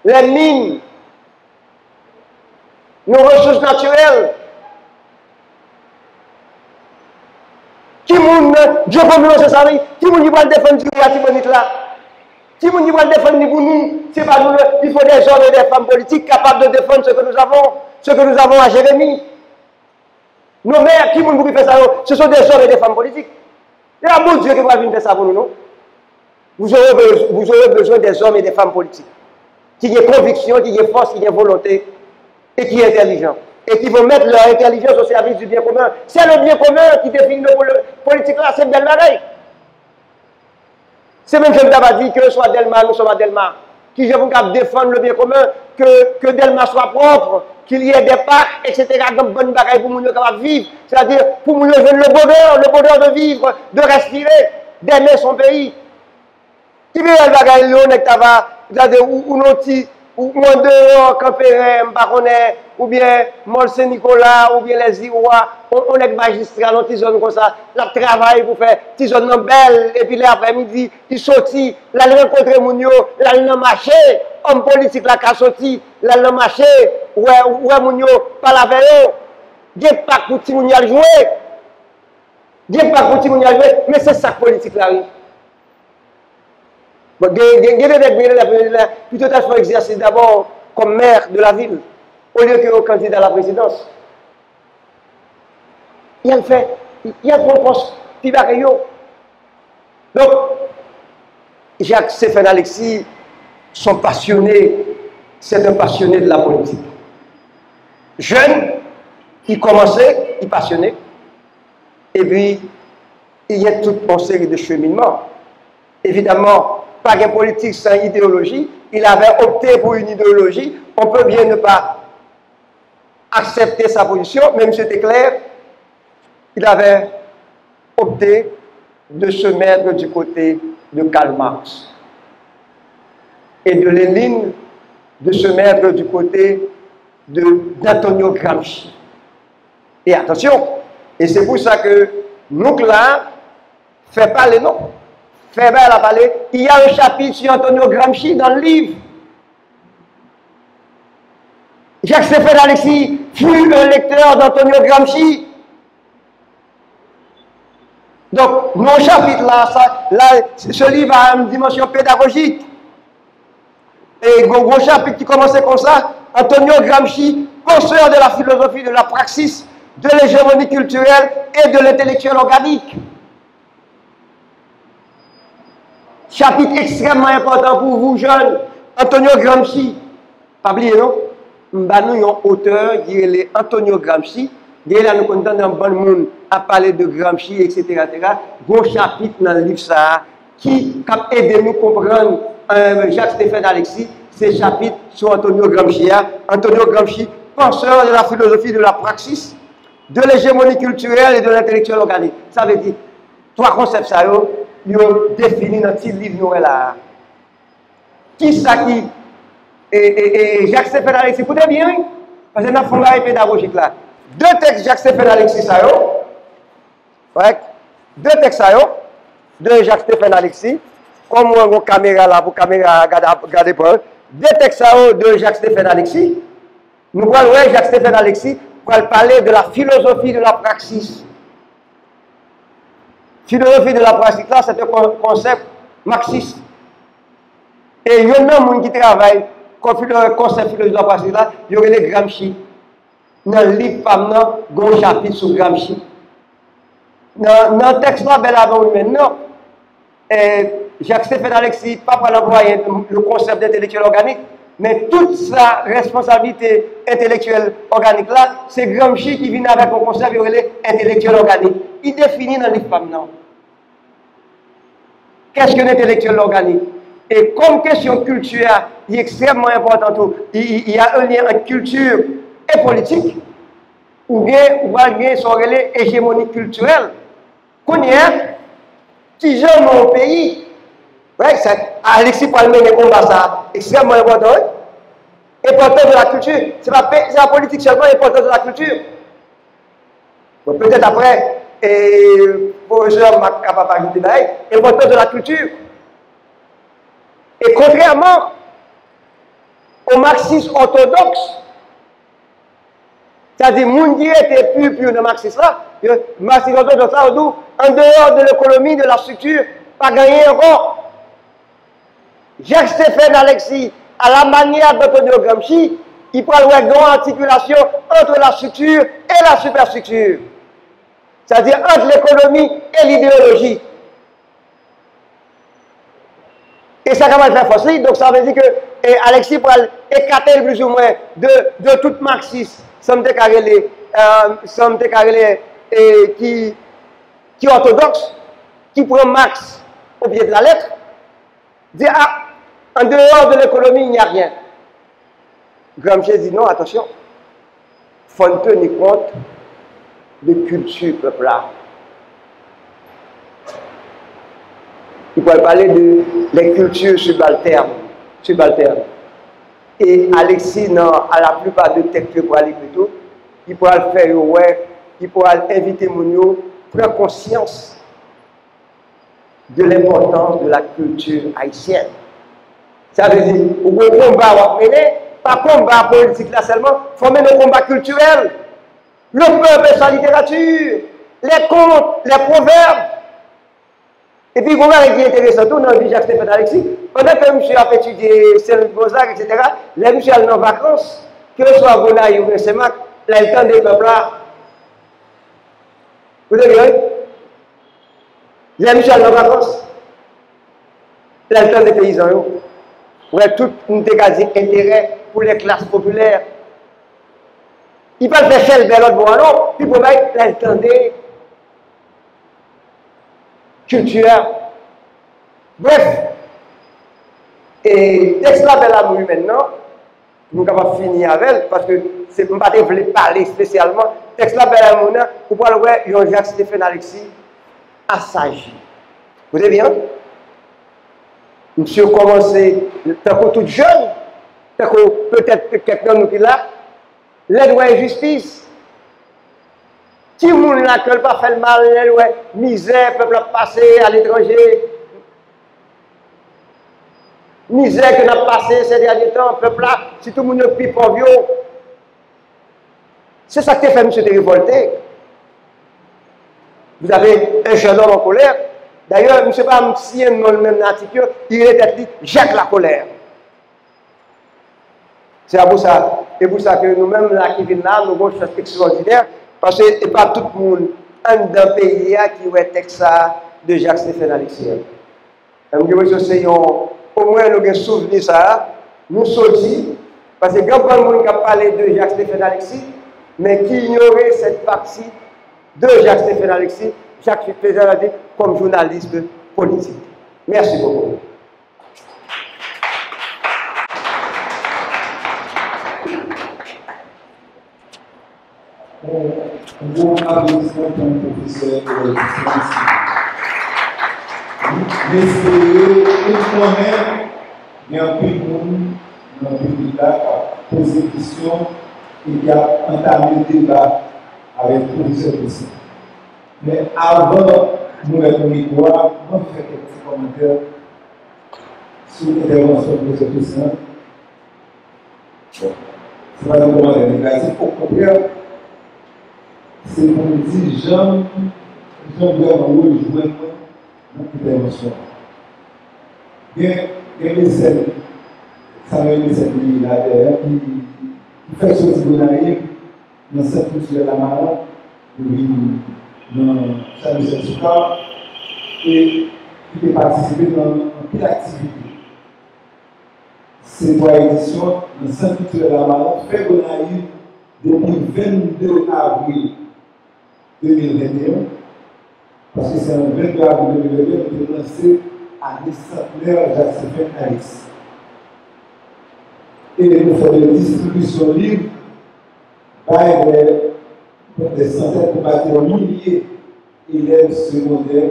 les mines, nos ressources naturelles? Qui moun Dieu comme c'est ça, qui moun va défendre la Tibonite là? Qui moun va défendre pour nous? C'est pas nous, il faut des hommes et des femmes politiques capables de défendre ce que nous avons à Jérémie. Nos mères, qui moun faire ça? Ce sont des hommes et des femmes politiques. Il y a un bon Dieu qui va venir faire ça pour nous, non? Vous aurez besoin des hommes et des femmes politiques qui ont conviction, qui ont force, qui ont volonté et qui sont intelligents. Et qui vont mettre leur intelligence au service du bien commun. C'est le bien commun qui définit le politique là, c'est belle bagaille. C'est même que je me dit que soit Delma, nous sommes à Delma. Qui je vous défendre le bien commun, que Delma soit propre, qu'il y ait des parcs, etc. Donc bonne bagaille pour nous capables de vivre. C'est-à-dire pour nous le bonheur de vivre, de respirer, d'aimer son pays. Qui veut le bagaille là, c'est-à-dire où nous ou en dehors, Campérin, Baronnet, ou bien Mont-Saint-Nicolas, ou bien les Irois, on est magistral dans des zones comme ça, la travail pour faire des zones belles, et puis l'après-midi, il sortit, là, il rencontre Mounio, là, il marché, homme politique, là, qui a sorti, là, il marché, ouais, Mounio, pas la vélo, il n'y a pas pour tout le monde jouer. Il n'y a pas pour tout le monde jouer, mais c'est ça que la politique là. Bon, plutôt à faire exercer d'abord comme maire de la ville, au lieu que candidat à la présidence. Il y a le fait, il y a le poste, puis donc, Jacques Stéphane Alexis sont passionnés, c'est un passionné de la politique. Jeune, il commençait, il passionné, et puis il y a toute une série de cheminements. Évidemment, pas de politique sans idéologie, il avait opté pour une idéologie, on peut bien ne pas accepter sa position, même si c'était clair, il avait opté de se mettre du côté de Karl Marx et de Lénine, de se mettre du côté d'Antonio Gramsci. Et attention, et c'est pour ça que nous là, fait parler non, fait bien la parler. Il y a un chapitre sur Antonio Gramsci dans le livre. Jacques Stéphane Alexis fut un lecteur d'Antonio Gramsci. Donc, mon chapitre là, ce livre a une dimension pédagogique. Et gros chapitre qui commençait comme ça, Antonio Gramsci, penseur de la philosophie, de la praxis, de l'hégémonie culturelle et de l'intellectuel organique. Chapitre extrêmement important pour vous, jeunes. Antonio Gramsci. Pas oublier, non? Nous avons un auteur qui est Antonio Gramsci. Là, nous sommes dans un bon monde à parler de Gramsci, etc. Gros chapitre dans le livre ça, qui a aidé nous à comprendre Jacques Stéphane Alexis, ces chapitres sur Antonio Gramsci. Antonio Gramsci, penseur de la philosophie, de la praxis, de l'hégémonie culturelle et de l'intellectuel organique. Ça veut dire, trois concepts, ça, ils ont défini dans ce livre là. Qui ça qui et Jacques Stéphane Alexis, écoutez bien, parce que nous avons fait un pédagogique là. Deux textes Jacques Stéphane Alexis, ça ouais. Deux textes ça de Jacques Stéphane Alexis, comme moi, une caméra là, pour caméra regarder pour eux. Deux textes ça de Jacques Stéphane Alexis. Nous allons voir Jacques Stéphane Alexis pour parler de la philosophie de la praxis. Philosophie de la praxis là, c'est un concept marxiste. Et il y a un monde qui travaille comme le concept philosophique de la praxis là, il y aurait les Gramsci. Dans le livre, il y a un chapitre sur Gramsci. Dans le texte là, ben avant maintenant, Jacques Stéphane Alexis, pas pour l'employer le concept d'intellectuel organique, mais toute sa responsabilité intellectuelle organique là, c'est Gramsci qui vient avec un concept intellectuel organique. Il définit dans le livre maintenant. Qu'est-ce qu'un intellectuel organique? Et comme question culturelle est extrêmement importante, il y a un lien entre culture et politique, ou bien son relais hégémonique culturelle. Qu'on y est, qui gère mon pays, ouais, Alexis Palmer est combat ça, extrêmement important, important de la culture. C'est la politique seulement, important de la culture. Bon, peut-être après, le professeur m'a capable d'ajouter important de la culture. Et contrairement au marxisme orthodoxe, c'est-à-dire, les gens qui étaient purs de marxisme là, marxisme orthodoxe là, en dehors de l'économie, de la structure, pas gagné encore. Jacques Stéphane Alexis, à la manière d'Antonio Gramsci, il prend une grande articulation entre la structure et la superstructure. C'est-à-dire entre l'économie et l'idéologie. Et ça va faire force. Donc ça veut dire que Alexis pourra écarter plus ou moins de tout marxisme, qui est orthodoxe, qui prend Marx au pied de la lettre, dit en dehors de l'économie, il n'y a rien. Gramsci dit non, attention, il faut tenir compte de culture peuple. Il pourrait parler de les cultures subalternes. Et Alexis, à la plupart de textes pour aller plutôt, il pourra le faire, ouais, il pourra inviter Mounio, prendre conscience de l'importance de la culture haïtienne. Ça veut dire, au combat, on va mener, pas combat politique là seulement, il faut mener un combat culturel. Le peuple et sa littérature, les contes, les proverbes. Et puis, comment est intéressant tout dans la vie de Jacques-Stéphane Alexis, pendant que monsieur a étudié Saint-Gonzague, etc., les monsieur sont en vacances, que ce soit à Gonaï ou à Saint-Marc, là, il temps des peuples là. Vous avez vu? Les monsieur sont en vacances. Là, il temps des paysans. Ouais, tout une dégagé intérêt pour les classes populaires. Il peut faire chez le bel autre non, puis pour mettre l'intendé culturel. Bref, et texte là, bel amour maintenant, nous sommes capables de finir avec elle, parce que c'est pas que je voulais parler spécialement. Texte là, bel amour, vous pouvez voir Jacques-Stéphane Alexis assagi. Vous avez bien? Monsieur a commencé, tant que tout jeune, tant que peut-être quelqu'un nous qui là, l'aide ou injustice. Si vous n'a que pas fait le mal, l'aide ou misère, peuple a passé à l'étranger. Misère que n'a passé ces derniers temps, peuple là, si tout le monde est plus pauvre, c'est ça qui fait monsieur de révolter. Vous avez un jeune homme en colère. D'ailleurs, je ne sais pas si un nom le même article, il est dit Jacques la colère. C'est pour ça, et pour ça que nous-mêmes, là, qui venons là, nous avons une chose extraordinaire, parce que ce n'est pas tout le monde, dans le pays, qui a un texte de Jacques-Stéphane Alexis. Je c'est au moins, nous avons souvenir ça, nous sortis, parce que quand on a parlé de Jacques-Stéphane Alexis, mais qui ignorait cette partie de Jacques-Stéphane Alexis, Jacques-Stéphane Alexis comme journaliste politique. Merci beaucoup. Un gros applaudissement pour le professeur de mais c'est moi-même, il y a un peu de monde dans le public là qui a posé des questions et qui a entamé le débat avec le professeur aussi. Mais avant nous être au micro, on fait quelques petits commentaires sur l'intervention du professeur Toussaint. C'est pas un commentaire négatif, au contraire, c'est pour nous dire Jean vraiment rejoindre notre intervention. Il y a des scènes, Samuel Messel là derrière, qui fait sortir de naïf dans cette culture de la marron, dans Samuel Messel et qui peut participer dans quelle activité. Ces trois éditions, dans cette culture de la marron, fait de naïf depuis 22 avril 2021, parce que c'est un 22 avril 2021 qui est lancé à décentenaire Jacques-Stéphane Alexis. Et nous faisons des distributions libres par des centaines de bâtiments milliers d'élèves secondaires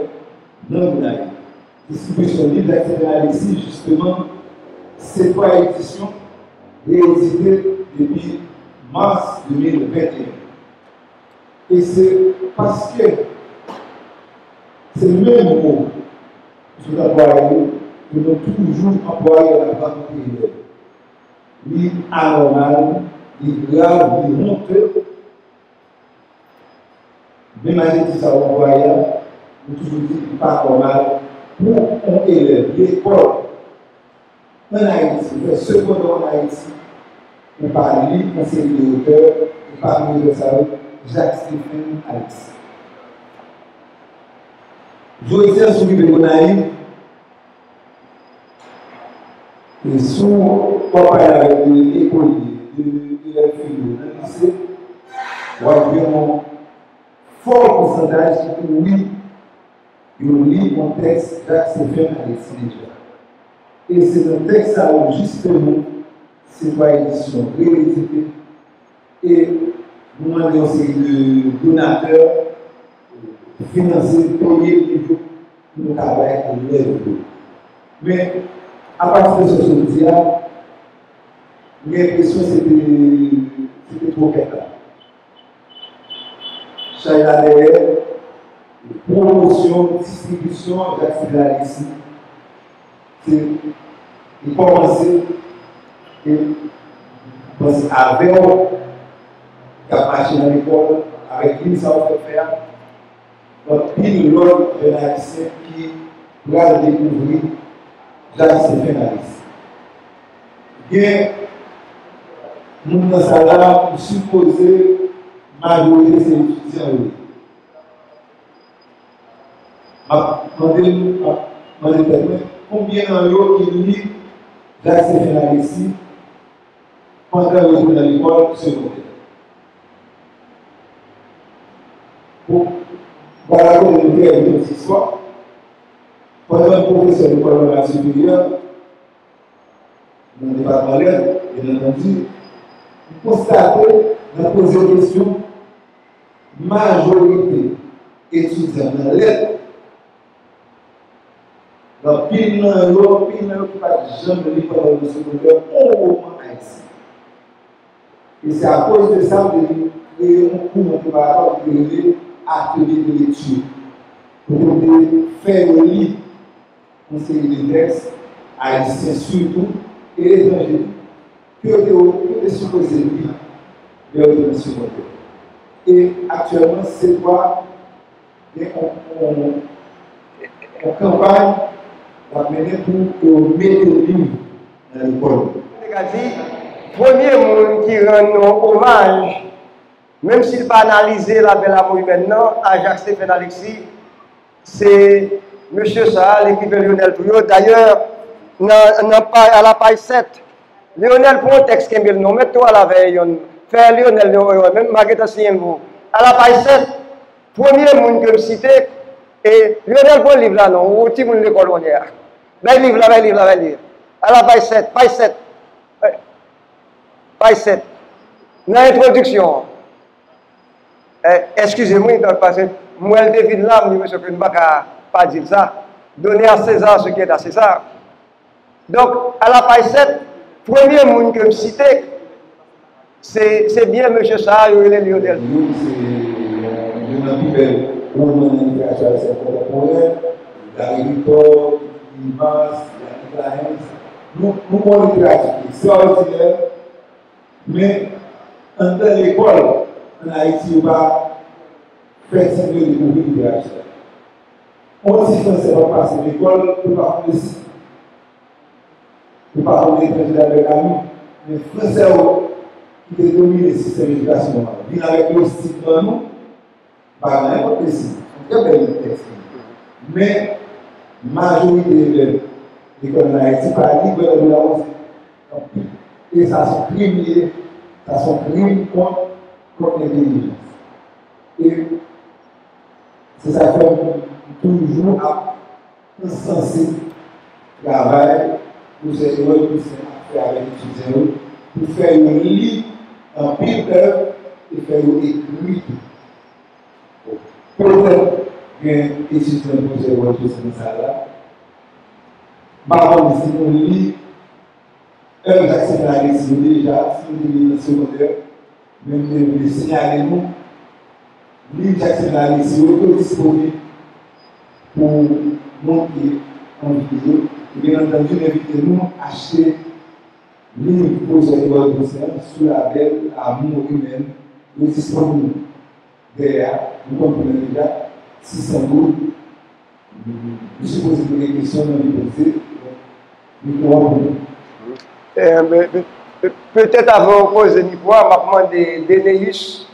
non binaires. Distribution libre Jacques-Stéphane Alexis, justement, c'est trois éditions rééditées depuis mars 2021. Et c'est parce que c'est le même mot que nous employons, que nous toujours employé la vente élève. Ni anormal, ni grave, ni honteux. Même à dit ça, on voit, nous toujours dit pas normal pour un élève. L'école en Haïti, le secondaire en Haïti, on parle de conseiller de hauteur, on parle de ça. Jacques-Stéphane Alexis. Je vais dire sur le naïf et sous papa avec l'école de l'élève philo dans le lycée, on va vraiment fort pourcentage de oui, il lit mon texte Jacques-Stéphane Alexis déjà. Et c'est un texte où justement, c'est trois éditions rééditées et nous demandons aussi de donateurs financer, payer le niveau pour nous travailler pour l'élève. Mais à partir de ce média, l'impression c'était trop clair. Chaya derrière, promotion, distribution, Jacques-Stéphane Alexis. C'est commencer et avec qui a marché dans l'école, avec lui, ça va faire. Donc, puis l'autre journaliste qui va découvrir Jacques Stéphanalis. Et nous, dans ça là, nous supposons majorité ces étudiants. Combien d'entre qui lit Jacques Stéphanalis pendant le retour dans l'école secondaire? Voilà comment nous avons une histoire. Pendant le professeur de l'école supérieure, dans le département de l'aide, bien entendu, vous constatez, dans poser des questions, majorité étudiants dans l'aide, dans pile dans l'eau, qui n'a pas jamais lu pendant le secondaire, au moment haïtien. Et c'est à cause de ça que nous créons un cours de préparatoire de l'atelier de lecture. Pour faire le livre, conseiller des textes, haïtiens surtout, et étrangers, que des supposés lire de l'ordre secondaire. Et actuellement, c'est quoi? On campagne la mener pour mettre le livre dans l'école. Premier monde qui rend hommage, même s'il n'a pas analysé la belle amour maintenant, à Jacques Stéphane Alexis, c'est M. Saha, l'écrivain Lionel Pouillot. D'ailleurs, à la page 7, Lionel pour un texte qui est le nom, mettez-toi à la veille, faire Lionel, même Marguerite Sienvo. À la page 7, premier monde que je cite, et Lionel pour un livre là, non, ou petit monde de l'école, on est là. Ben, livre là, livre. À la page 7, page 7. Page 7. Dans l'introduction, excusez-moi, parce que moi, le défi de l'âme, je ne peux pas dire ça. Donner à César ce qui est à César. Donc, à la page 7, premier monde que je cite, c'est bien M. Saha et Lionel. Nous avons une littérature extraordinaire, mais dans l'école, en Haïti, on va faire signe de découvrir la littérature. On dit que c'est pas passer l'école, on ne peut pas faire ça. On ne peut pas faire l'étranger avec nous. Mais les Français qui ont dominé le système d'éducation, viennent avec le style dans nous, pas n'importe quel style. C'est très belle texte. Mais la majorité de l'école en Haïti, pas libre de la hausse. Et ça sont crimes, ça sont crimes contre l'intelligence. Et c'est ça que toujours à incenser le travail pour ces gens qui sont faire avec les étudiants, pour faire une livre en pile d'œuvre et faire une écriture. Peut-être qu'un étudiant pour ces gens qui sont là, par si on lit Jacques Stéphane Alexis, déjà, si on lit le secondaire, même les signaler nous, lire Jacques Stéphane Alexis, est disponible pour monter en vidéo. Et bien entendu, invitez-nous à acheter livre pour ces droits de sous la belle Amour humain, disponible derrière, vous comprenez déjà, 600 euros. Je suppose que les questions dans les peut-être avant de poser une fois, je vais demander Dénéus,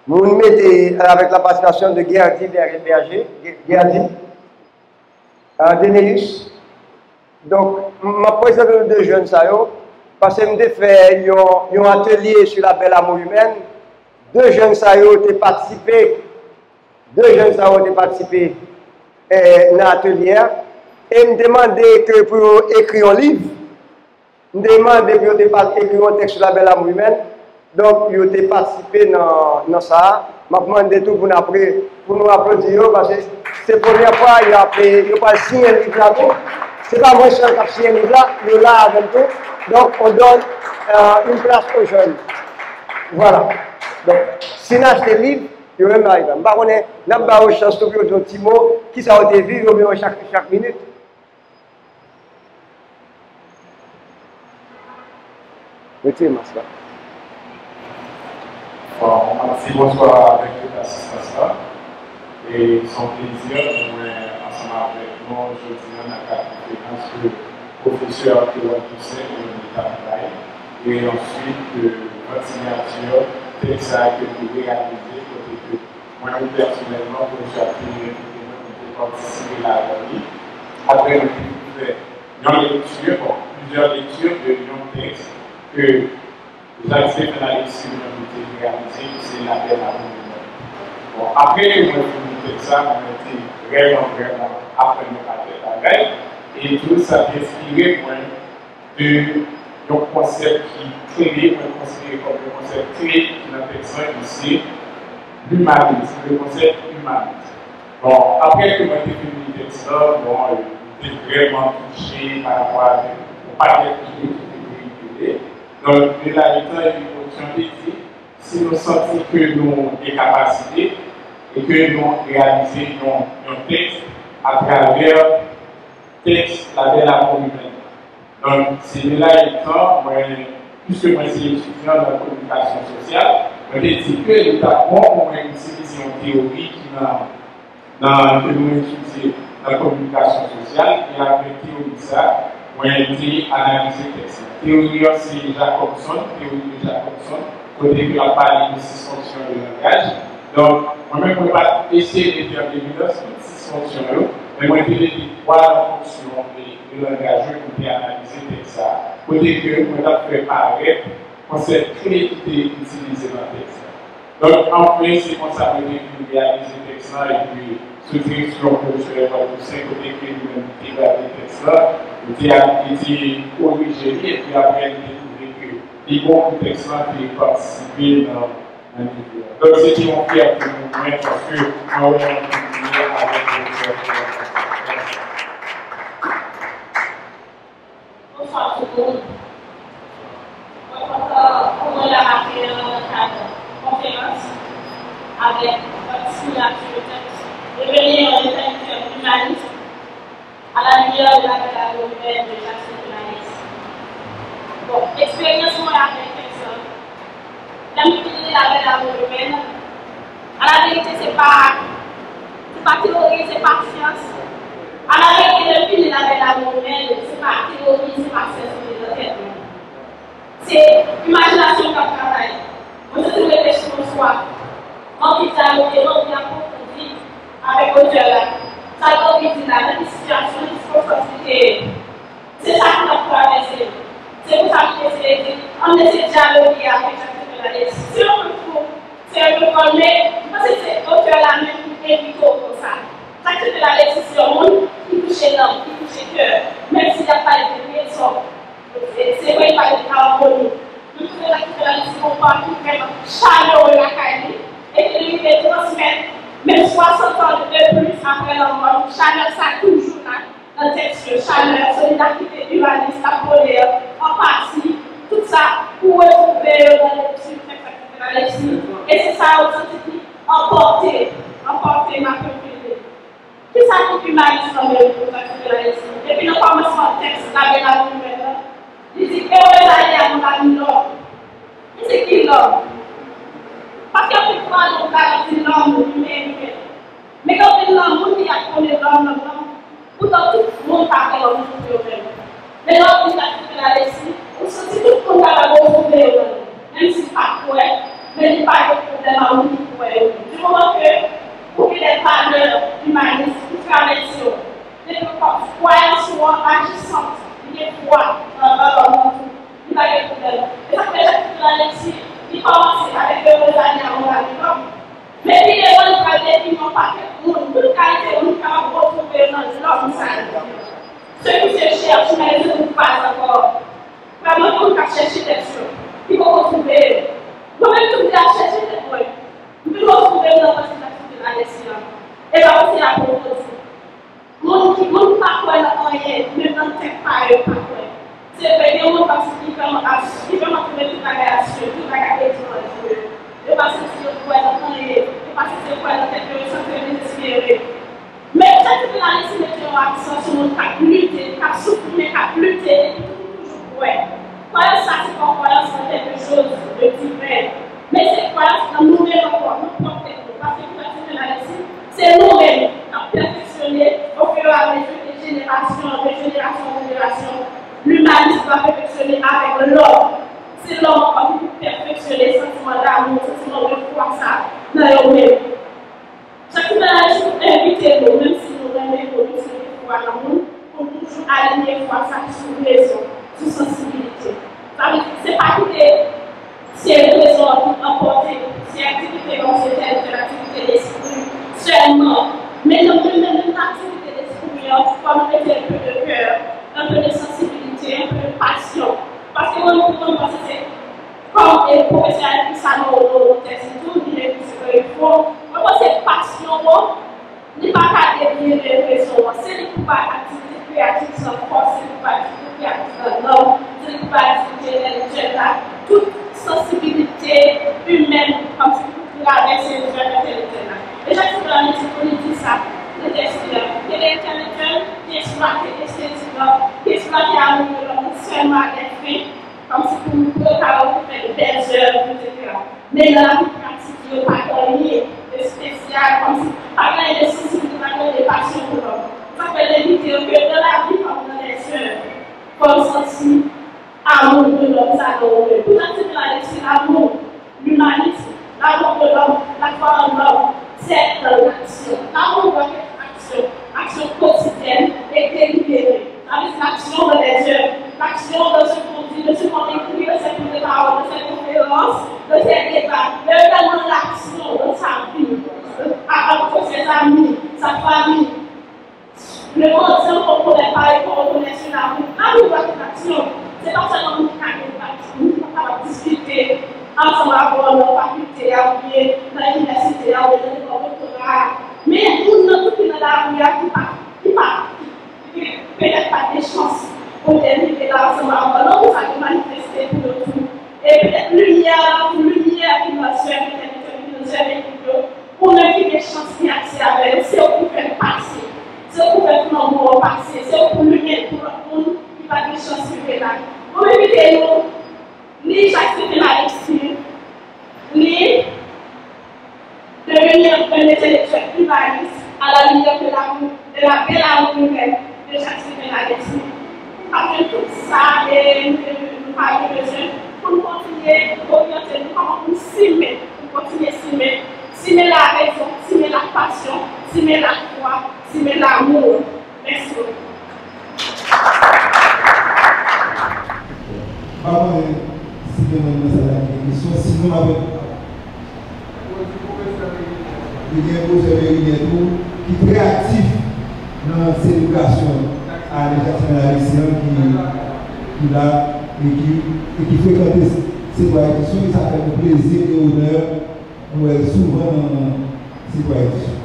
vous mettez avec la participation de Gerdy Berger, Gerdy, Dénéus. Donc, je vais présenter deux jeunes, parce que je fait un atelier sur la belle amour humaine. Deux jeunes ont participé dans l'atelier. Et me demandait que pour écrire un livre, me demandait que pour écrire un texte sur la belle amour humaine. Donc, ils ont participé dans ça. Je me demandé tout pour nous applaudir parce que c'est la première fois qu'ils n'ont pas signé un livre là-dedans. Ce n'est pas moi seul qui a signé un livre là, ils sont là avec tout. Donc, on donne une place aux jeunes. Voilà. Donc, si on achète le livre, il y a même arrivé. Je n'ai pas une chance de dire un petit mot qui ça a été vu chaque minute. Mettez le masque là. Bon, on m'a dit bonsoir avec l'assistance-là. Et son plaisir de nous ensemble avec nous aujourd'hui dans la conférence que le professeur Théodore Toussaint de l'État et ensuite votre signature, texte que vous pouvez réaliser, côté que moi personnellement, que j'ai appris de participer à la vie. Après, on fait plusieurs lectures de texte que j'accepte la lecture de réaliser, c'est la belle amour. Bon, après, je me ça, on était vraiment après à la veille, et tout ça inspiré d'un concept qui est créé, considéré comme le concept clé qui n'a personne ici, l'humanisme, le concept humaniste. Bon, après que moi j'ai fini le texte là, bon, j'étais vraiment touché par rapport à un paquet qui était véhiculé. Donc, de là étant, il dit, si nous sentons que nous avons des capacités, et que nous réalisons un texte à travers le texte la belle amour humaine. Donc, c'est de là étant, puisque moi je suis étudiant dans la communication sociale, je dis que l'État bon pour une vision théorique que nous étudions dans la communication sociale, et après théorie ça, moi j'ai analysé le texte. Théorie c'est Jacobson, théorie de Jacobson, côté que la parlé de 6 fonctions de langage. Donc, moi-même, je ne vais pas essayer de déterminer ces fonctions-là, mais moi, je vais dire trois fonctions de langage pour analyser le texte. Côté que moi, je vais préparer le concept clé qui est utilisé dans le texte. Donc, en fait, c'est comme ça que je vais réaliser le texte et puis, sous direction que je vais voir tout ça, côté que je vais réaliser le texte, il est corrigé et puis après, il découvre que les bons textes qui participent dans donc, c'est qui ont fait pour nous parce que nous avons continué avec bonsoir tout le monde. On a marqué une conférence avec votre signature de texte. Devenir un intellectuel humaniste à la lumière de la pédagogie de Jacques Humaniste. Bon, expérience avec personne. L'amitié avec l'amour humain, à la vérité, c'est pas théorie, c'est pas science. À la vérité, l'amitié avec l'amour humain, c'est pas théorie, c'est pas science, c'est le c'est l'imagination qui travaille. On se trouve les sur soi. On peut dialoguer, on peut approfondir avec l'auteur. Ça va dire là, dans des situations qui sont compliquées. C'est ça qu'on a traversé. C'est pour ça qu'on essaie de dialoguer avec chaque. Si on le trouve, c'est un peu comme parce que c'est l'auteur-là même qui est comme ça. Chaque fois que la lecture, qui touche l'homme, qui touche le cœur, même s'il n'y a pas de raison, c'est vrai qu'il n'y a pas de harmonie. Nous trouvons la lecture, on parle vraiment chaleureux la qualité, et que lui fait transmettre, même 60 ans de plus après la mort, chaleur, ça toujours dans le texte, chaleur, solidarité, humaniste, la colère, empathie. Tout ça pour retrouver dans la lecture. Et c'est ça aussi emporter ma communauté. C'est ça qui est humaniste dans le la lecture. Et puis nous commençons le texte avec la nouvelle. Il dit que vous allez à mon ami l'homme. Et c'est qui l'homme? Parce que plus souvent on garantit l'homme humain. Mais quand on l'homme, on a connu l'homme, pourtant tout le monde parle de l'homme. Mais l'homme qui a la lecture. Si tout le monde a retrouvé, même si ce n'est pas correct, mais il n'y a pas de problème à vous. Du moment que pour que les valeurs humanistes qui travaillent sur les croyances soient agissantes, il y a foi dans le monde, il n'y a pas de problème. Et ça fait que la lecture, il commence avec le années avant la vie. Mais il est bon de définir pas que toute qualité nous peut retrouver dans l'homme. Ceux qui se cherchent, mais ils ne trouvent pas encore. Vraiment, on a cherché des choses. Il faut retrouver. Nous-mêmes, nous avons cherché des choses. Nous devons retrouver dans la de la lecture. Et là aussi, la pauvreté. Mon qui ne pas quoi rien, même dans le temps, pas quoi. C'est vrai que mon parce qu'il peut trouver toute la relation, toute la qualité de Dieu. Et parce que c'est quoi dans rien, et parce que c'est quoi dans cette personne que vous espérez. Mais cette finalité met en accent sur notre cap lutter, cap soutenir, cap lutter. Ouais. Croyance, ça, c'est pas croyance en quelque chose de divin. Mais Mais c'est quoi? Nous-mêmes encore, nous portons, parce que c'est nous-mêmes qui avons perfectionné au fur et à mesure de génération en génération. L'humanisme va perfectionner avec l'homme. C'est l'homme qui va perfectionner le sentiment d'amour, le sentiment de foi, ça, dans nous-mêmes. Chaque fois, je vous invite, même si nous avons évolué sur le foi l'amour, pour toujours aligner foi, ça, sur raison, sur sensibilité. Ça veut dire que ce n'est pas que c'est une raison à porter, c'est une activité comme c'est telle activité d'esprit seulement. Mais nous avons une activité d'esprit, comme mettre un peu de cœur, un peu de sensibilité, un peu de passion. Parce que nous pouvons penser que c'est comme les professionnels qui savent nos textes, tout ce qu'il faut. On pense que passion, n'est pas qu'à dévier les raisons, c'est une activité créative sans force, c'est une activité créative sans l'homme, c'est une activité intellectuelle, toute sensibilité humaine, comme si vous traversez les jeunes intellectuels. Et chaque fois que la métropole dit ça, le texte il y a des intellectuels qui exploitent esthétiquement, qui exploitent l'amour de l'homme seulement des faits, comme si pour nous faire de belles œuvres, etc. Mais dans la vie pratique, il n'y a pas de spécial, comme si pas de sensibilité, pas de passion pour l'homme. Ça fait l'éviter que dans la vie, comme dans les œuvres, comme senti amour de l'homme, ça nous tout ça c'est l'amour, l'humanisme, l'amour de l'homme, la foi en l'homme, c'est l'action. L'amour doit être action quotidienne et délibérée. Avec l'action dans les œuvres, l'action dans ce qu'on dit, de ce qu'on écrit, de ce qu'on parle, de cette conférence, de ces débats, mais également l'action dans sa vie, avec ses amis, sa famille. Le monde, c'est qu'on ne connaît pas et qu'on reconnaît sur l'amour. L'amour doit être action. C'est pas seulement nous qui avons discuter ensemble avoir nos facultés, à oublier dans l'université, à oublier le doctorat. Mais nous, nous, tout dans la rue, qui peut-être pas des chances pour terminer là ensemble avoir. Non, vous allez manifester pour le tout. Et peut-être lumière qui nous sert, qui nous sert pour nous qui des chances qui accès avec nous. C'est pour faire passer. C'est pour faire nous passer. C'est pour lumière pour nous. Pas de chance de là. Pour éviter nous, ni j'accepte la lecture, ni devenir un intellectuel humaniste à la lumière de l'amour, de la belle amour humaine, de j'accepte la lecture. Après tout ça, et nous avons besoin pour nous continuer, pour nous s'aimer, pour continuer s'aimer la raison, s'aimer la passion, s'aimer la foi, s'aimer l'amour. Merci beaucoup. Si nous avons une question, si nous avons un professeur qui est très actif dans cette éducation à l'éducation qui l'a et qui fréquente ces éditions, ça fait un plaisir et honneur nous être souvent dans ces éditions.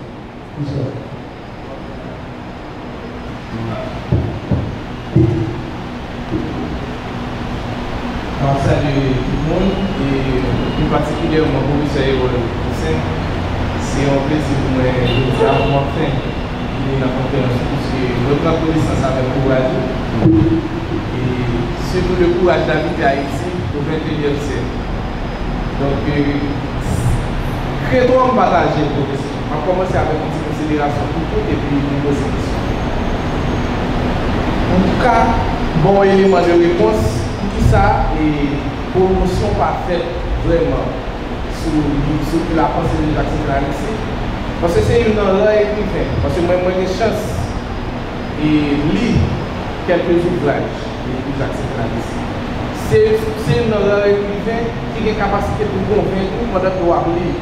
Alors, salut tout le monde et plus particulièrement pour M. Hérolde Toussaint. C'est un plaisir pour moi de dire enfin qu'il est dans la conférence puisque notre reconnaissance avec courage et surtout le courage d'habiter Haïti au XXIe siècle. Donc, très droit de partager le professeur. On va commencer avec une petite considération pour tout et puis une grosse question. En tout cas, bon élément de réponse. Ça et promotion parfaite vraiment sur la pensée de Jackson Alexis parce que c'est une heure écrivain parce que moi j'ai chance et lire quelques ouvrages de Jackson Alexis c'est une heure écrivain qui a capacité pour convaincre pendant pouvoir lire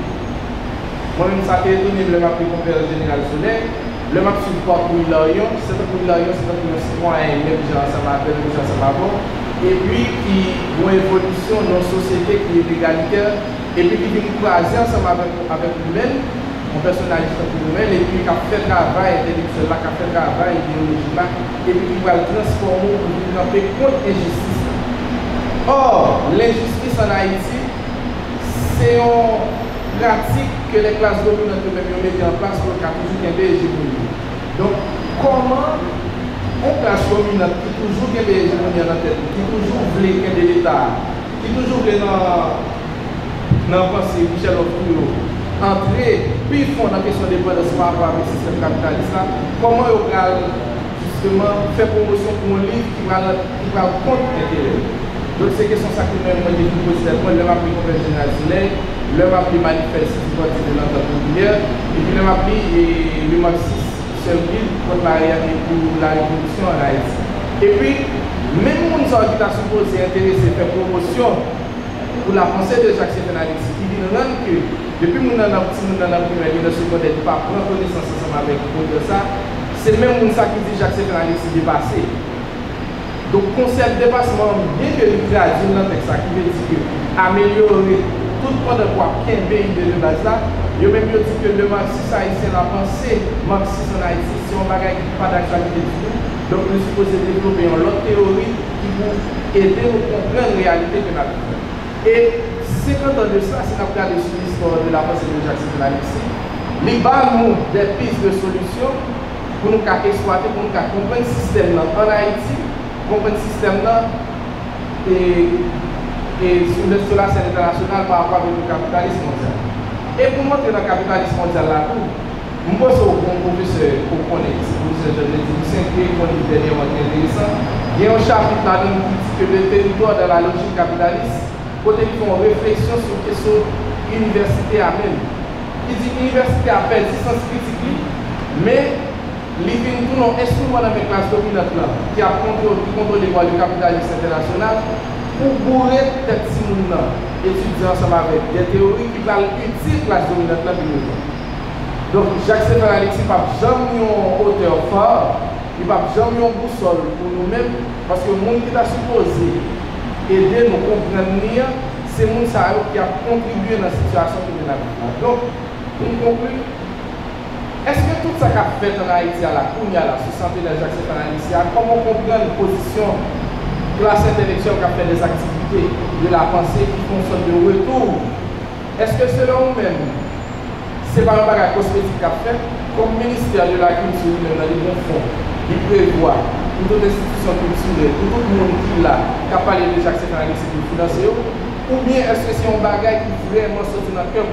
moi-même ça a été étonné le map de conférence générale solaire le map support pour Hilarion c'est un citoyen même genre ça m'a appelé ça m'a bon et puis qui ont une évolution dans une société qui est égalitaire, et puis qui vient croiser ensemble avec nous-mêmes, un personnalité pour nous-mêmes, et puis qui a fait travail intellectuel, qui a fait travail idéologique, et puis qui va le transformer pour nous camper contre l'injustice. Or, l'injustice en Haïti, c'est une pratique que les classes dominantes eux-mêmes ont mis en place pour le cas toujours qu'il y ait hégémonie. Donc, comment on classe dominante qui toujours a des hégémonies dans la tête, qui toujours voulait qu'il y ait de l'État, qui toujours voulait dans la pensée Michel Ofrio, entrer, puis ils font dans la question des dépendance par rapport avec le système capitaliste, comment ils vont justement faire promotion pour un livre qui va contre l'intérêt. Donc c'est question ça que même moi j'ai posé moi le m'a pris complet général Soleil, le m'a pris manifeste du parti de l'entente populaire, et puis le m'a pris le marxiste Serville contre l'arrière pour la révolution en Haïti. Et puis, même mon qui t'a supposé intéresser faire promotion pour la pensée de Jacques-Stéphane Alexis, qui dit rendre que depuis mon an petit mon an primaire de secondaire pas prendre connaissance ensemble avec de ça, c'est même mon ça qui dit Jacques-Stéphane Alexis dépassé. Donc concept dépassement bien que il traduit dans le texte qui veut dire que améliorer tout le monde pour qu'un pays de base là, il même dit que le marxisme haïtien la pensée marxiste en Haïti si on bagaille qui pas d'actualité du tout. Donc nous supposons développer une autre théorie qui va aider nous à comprendre la réalité de notre vie. Et 50 ans de ça, c'est nous regarder sur l'histoire de la pensée de Jacques-Stéphane Alexis, les nous des pistes de solutions pour nous exploiter, pour nous comprendre le système en Haïti, comprendre le système et sur la scène internationale par rapport avec le capitalisme mondial. Et pour montrer dans le capitalisme mondial là, je pense au professeur pour connaître, professeur de l'éducation qui est dernièrement intéressant. Il y a un chapitre là qui dit que le territoire de la logique capitaliste, côté qui font réflexion sur la question université à même. Il dit université à peine distance critique, mais il vient tout non instrument dans les classes dominantes là, qui a contrôlé le capitalisme international pour bourrer tête si nous étudier ensemble avec des théories qui vont utile classe dominante là. Donc, Jacques-Stéphane Alexis n'a jamais eu un auteur fort, il n'a jamais eu un boussole pour nous-mêmes, parce que le monde qui a supposé aider nous comprendre, c'est le monde qui a contribué dans la situation que nous avons. Donc, pour conclure, est-ce que tout ça qu'a fait en Haïti à la Kounia, sous santé de Jacques-Stéphane Alexis, comment comprendre la position classe intellectuelle qui a fait des activités de la pensée qui font sorte de retour? Est-ce que selon nous-mêmes, c'est pas un bagage cosmétique qu'a fait, comme ministère de la culture, dans les bons fonds, il prévoit pour toute institution culturelle, pour tout le monde qui l'a, qui a parlé de Jacques-Stéphane Alexis pour financer, ou bien est-ce que c'est un bagage qui vraiment sorti dans le cœur?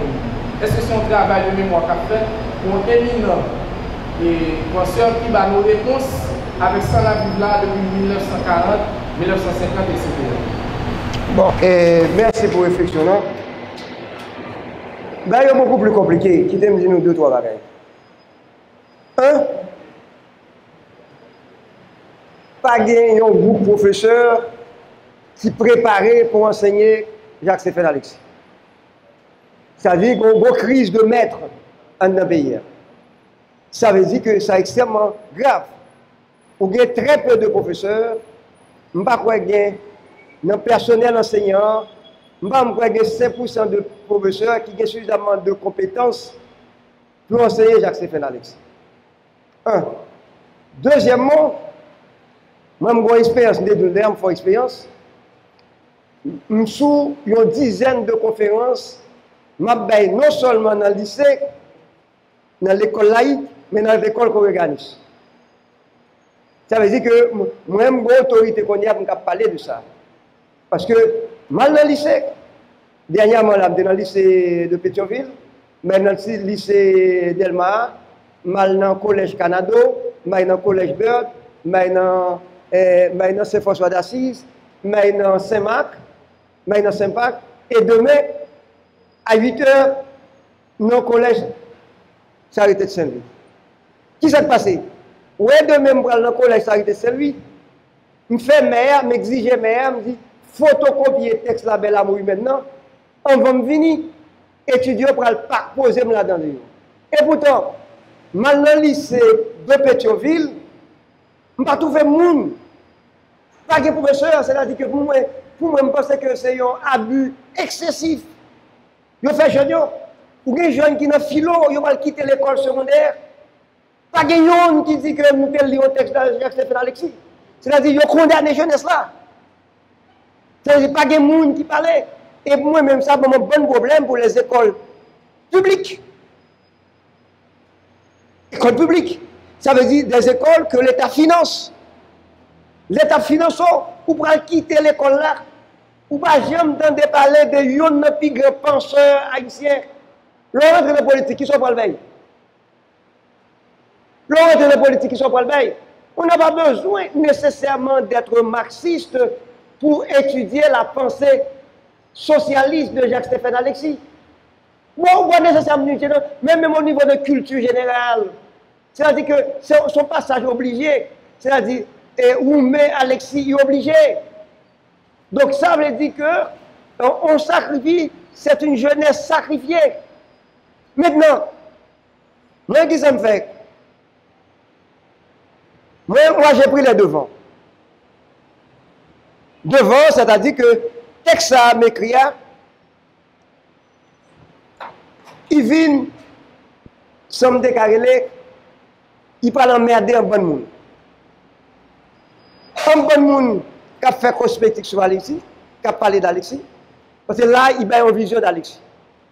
Est-ce que c'est un travail de mémoire qu'a fait pour un éminent et penseur qui va nos réponses avec ça la Bible là depuis 1940, 1950, etc. Bon, merci pour la réflexion. C'est beaucoup plus compliqué. Qui t'aime dire nous deux, trois bagages. Un, pas gagner un groupe professeur qui préparait pour enseigner Jacques-Stéphane Alexis. Ça veut dire qu'on a une crise de maître en un pays. Ça veut dire que c'est extrêmement grave. On a très peu de professeurs. Je ne sais pas quoi gagner dans le personnel enseignant. Je ne sais pas quoi gagner 5% de professeurs qui ont suffisamment de compétences pour enseigner Jacques-Stéphane Alexis. Un. Deuxièmement, moi, j'ai une expérience, je fais expérience. Je suis une dizaine de conférences, non seulement dans le lycée, dans l'école laïque, mais dans l'école qu'on organise. Ça veut dire que moi, j'ai une autorité qu'on y a pour parler de ça. Parce que, mal dans le lycée, dernièrement, là, dans le lycée de Pétionville, mais dans le lycée d'Elma, mal dans le collège Canado, mal dans le collège Bird, mal dans Saint-François d'Assise, mal dans Saint-Marc, mal dans Saint-Pâques. Et demain, à 8h, dans le collège Charité de Saint-Louis. Qui s'est passé? Ouais, demain, je vais dans le collège Charité de Saint-Louis. Je fais maire, je m'exige maire, je me dis, photocopier le texte là, belle amour maintenant, on va me venir, étudier pour le poser là-dedans. Et pourtant, mal dans le lycée de Pétionville, je ne vais pas trouver de monde. Pas de professeur, c'est-à-dire que pour moi, je pense que c'est un abus excessif. Ils fait jeune, ou des jeunes qui ont philo, ils vont quitter l'école secondaire. Pas de gens qui dit que nous pouvons lire un texte de Jacques-Stéphane Alexis. C'est-à-dire qu'ils condamnent les jeunesses là. C'est-à-dire pas de gens qui parlent. Et pour moi-même, ça, c'est un bon problème pour les écoles publiques. Écoles publiques, ça veut dire des écoles que l'État finance. L'État finance, ou pour quitter l'école là, Ou pas jamais entendre parler de yon plus grand penseur haïtien. L'on rentre dans la politique, qui sont pour le veille. L'on rentre dans la politique, qui sont pour le veille. On n'a pas besoin nécessairement d'être marxiste pour étudier la pensée socialiste de Jacques-Stéphane Alexis. Bon, pas nécessairement, même au niveau de culture générale. C'est-à-dire que son passage obligé, c'est-à-dire, où met Alexis est obligé. Donc ça veut dire que on sacrifie, c'est une jeunesse sacrifiée. Maintenant, moi, qui ça me fait? Moi j'ai pris les devants. Devant, c'est-à-dire que Texas m'écrit, il vient, sans me déclarer, il parle emmerder un bon monde. Un bon monde qui a fait cosmétique sur Alexis, qui a parlé d'Alexis, parce que là, il a une vision d'Alexis.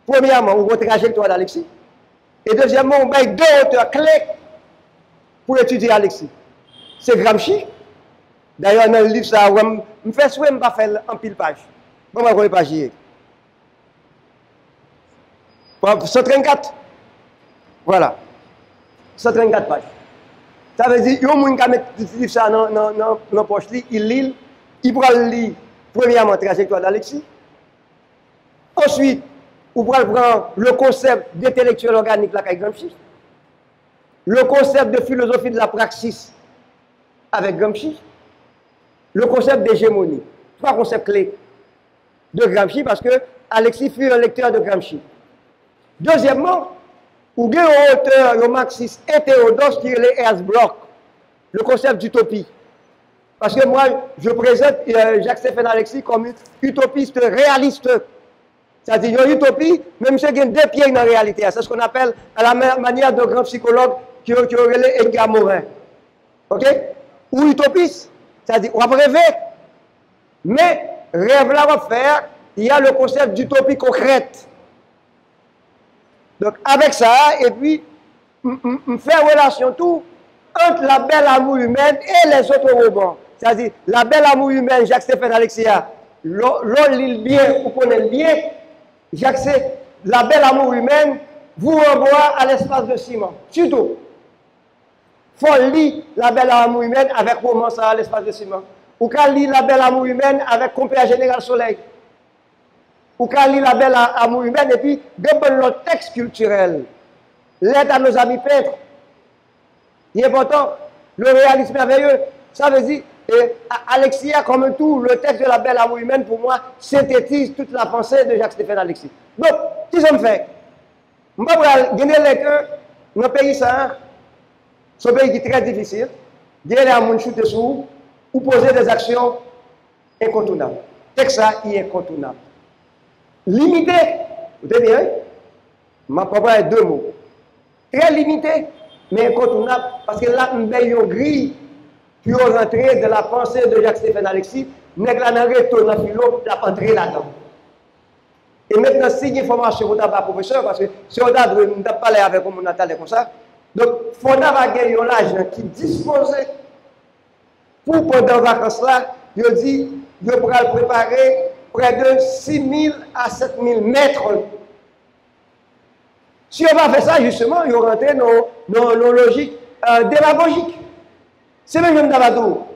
Premièrement, on voit la trajectoire d'Alexis. Et deuxièmement, on a deux auteurs clés pour étudier Alexis. C'est Gramsci. D'ailleurs, dans le livre, ça, je fais souhait, je ne vais pas faire en pile page. Je ne vais pas faire page. 134. Voilà. 134 pages. Ça veut dire, il y a un qui met ce livre ça dans la poche, il lit, il prend le lire, premièrement, la trajectoire d'Alexis. Ensuite, il prend le concept d'intellectuel organique avec Gramsci. Le concept de philosophie de la praxis avec Gramsci. Le concept d'hégémonie. Trois concepts clés de Gramsci parce que Alexis fut un lecteur de Gramsci. Deuxièmement, ou bien un auteur, un marxiste hétérodoxe qui est le Herzbloch, le concept d'utopie. Parce que moi, je présente Jacques-Stéphane Alexis comme utopiste réaliste. C'est-à-dire une utopie, même si il y a deux pieds dans la réalité. C'est ce qu'on appelle à la manière de grands psychologues qui ont relé Edgar Morin. OK? Ou utopiste, c'est-à-dire on va rêver. Mais rêve là, on va faire, il y a le concept d'utopie concrète. Donc, avec ça, et puis, on fait relation tout entre la belle amour humaine et les autres romans. C'est-à-dire, la belle amour humaine, Jacques-Stéphane Alexia, l'on lit bien, vous connaissez le bien. La belle amour humaine vous renvoie à l'espace de ciment. Surtout, il faut lire la belle amour humaine avec roman ça à l'espace de ciment. Ou quand lire la belle amour humaine avec compère général Soleil. Ou quand lire la belle amour humaine et puis de notre texte culturel. L'aide à nos amis peintres. Il est important. Le réalisme merveilleux. Ça veut dire, Alexia, comme un tout, le texte de la belle amour humaine, pour moi, synthétise toute la pensée de Jacques-Stéphane Alexis. Donc, qu'est-ce qu'on fait? Je vais gagner que dans le pays, c'est un pays qui est très difficile. Gagner à mon chute sous ou poser des actions incontournables. Texte ça, il est incontournable. Limité, vous savez bien, ma propre est deux mots. Très limité, mais incontournable, parce que là, on a une grille pour rentrer de la pensée de Jacques-Stéphane Alexis, mais là, on a retourné dans le philo, on a entré là-dedans. Et maintenant, si il y a une information, vous n'avez pas professeur, parce que si on a parlé avec vous, on a parlé comme ça. Donc, il faut avoir l'argent qui dispose pour pendant les vacances là, je dis, je pourrais préparer près de 6 000 à 7 000 mètres. Si on va faire ça, justement, il va rentrer dans nos logiques démagogiques. C'est même d'abord.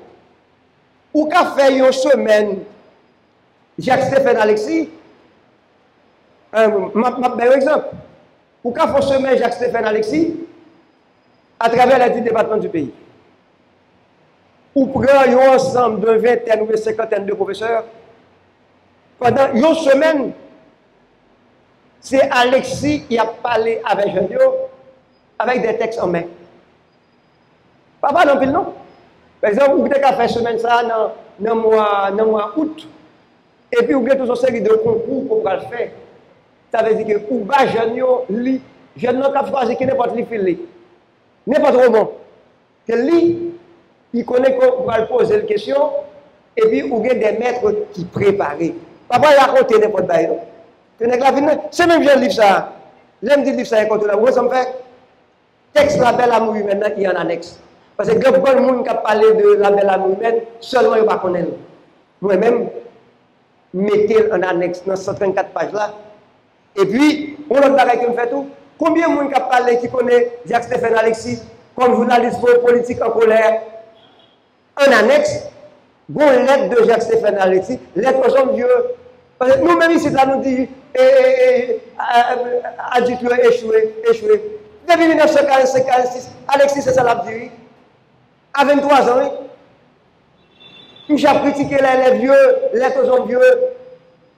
Ou qu'a fait une semaine, Jacques-Stéphane Alexis, un exemple, ou qu'a fait une semaine Jacques-Stéphane Alexis à travers les 10 départements du pays. Ou prend un ensemble de vingtaine ou de cinquantaine de professeurs. Pendant une semaine, c'est Alexis qui a parlé avec Jean-Dio avec des textes en main. Pas non plus, non. Par exemple, vous avez fait une semaine ça dans le mois août. Et puis, vous avez toute une série de concours pour le faire. Ça veut dire que pour bas Jean-Dio, lit, Jean-Dio a choisi qui n'importe qui fait. N'importe roman. Que lit, il connaît qu'on va poser une question, et puis vous avez des maîtres qui préparent. Papa, il a raconté n'importe quoi. C'est même je livre ça. J'aime dire livre ça incontournable. Vous savez, texte la belle amour humaine, il y a un annexe. Parce que beaucoup de monde qui a parlé de la belle amour humaine, seulement il ne va pas connaître. Moi-même, mettez en annexe dans 134 pages là. Et puis, on a bagage qui me fait tout. Combien de monde qui a parlé qui connaît Jacques-Stéphane Alexis comme journaliste politique en colère? En annexe, bon lettre de Jacques-Stéphane Alexis, lettre aux hommes vieux. Parce que nous-mêmes ici, là, nous disons, adulture échoué. Depuis 1945-46, Alexis, c'est ça l'a dit. À 23 ans, j'ai critiqué les vieux, lettre aux hommes vieux.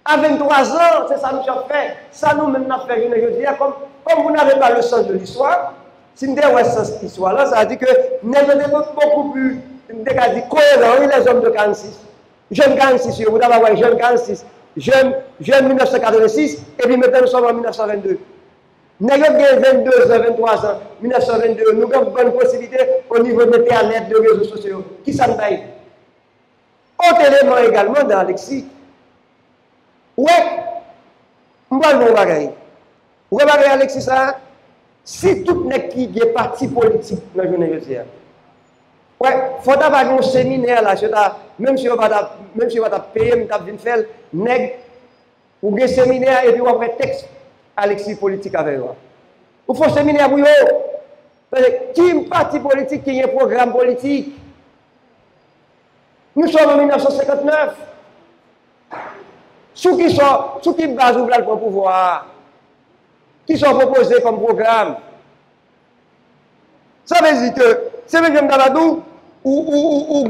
À 23 ans, c'est ça que nous avons fait. Ça, nous-mêmes, nous avons fait. Je dis, comme vous n'avez pas le sens de l'histoire, si vous avez le sens de l'histoire, là, ça veut dire que nous avons beaucoup plus cohérent, les hommes de 46. Jeune 46, vous devez avoir jeune 46. Jeune 1986, et puis maintenant nous sommes en 1922. Nous avons 22 ans, 23 ans, 1922. Nous avons une bonne possibilité au niveau de l'Internet, de réseaux sociaux. Qui s'en taille? Autre élément également dans Alexis. Ouais, on va le voir bagaille. Vous voyez Alexis ça? Si tout n'est qui est parti politique dans la journée de hier. Ouais, il faut avoir un séminaire là, même si on va payer, on va faire nègre, ou un séminaire et puis on va faire texte Alexis politique avec vous. Il faut un séminaire pour vous. Qui est un parti politique qui a un programme politique? Nous sommes en 1959. Ceux qui basent le pouvoir, qui sont proposés comme programme. Ça veut dire que c'est même Dabadou ou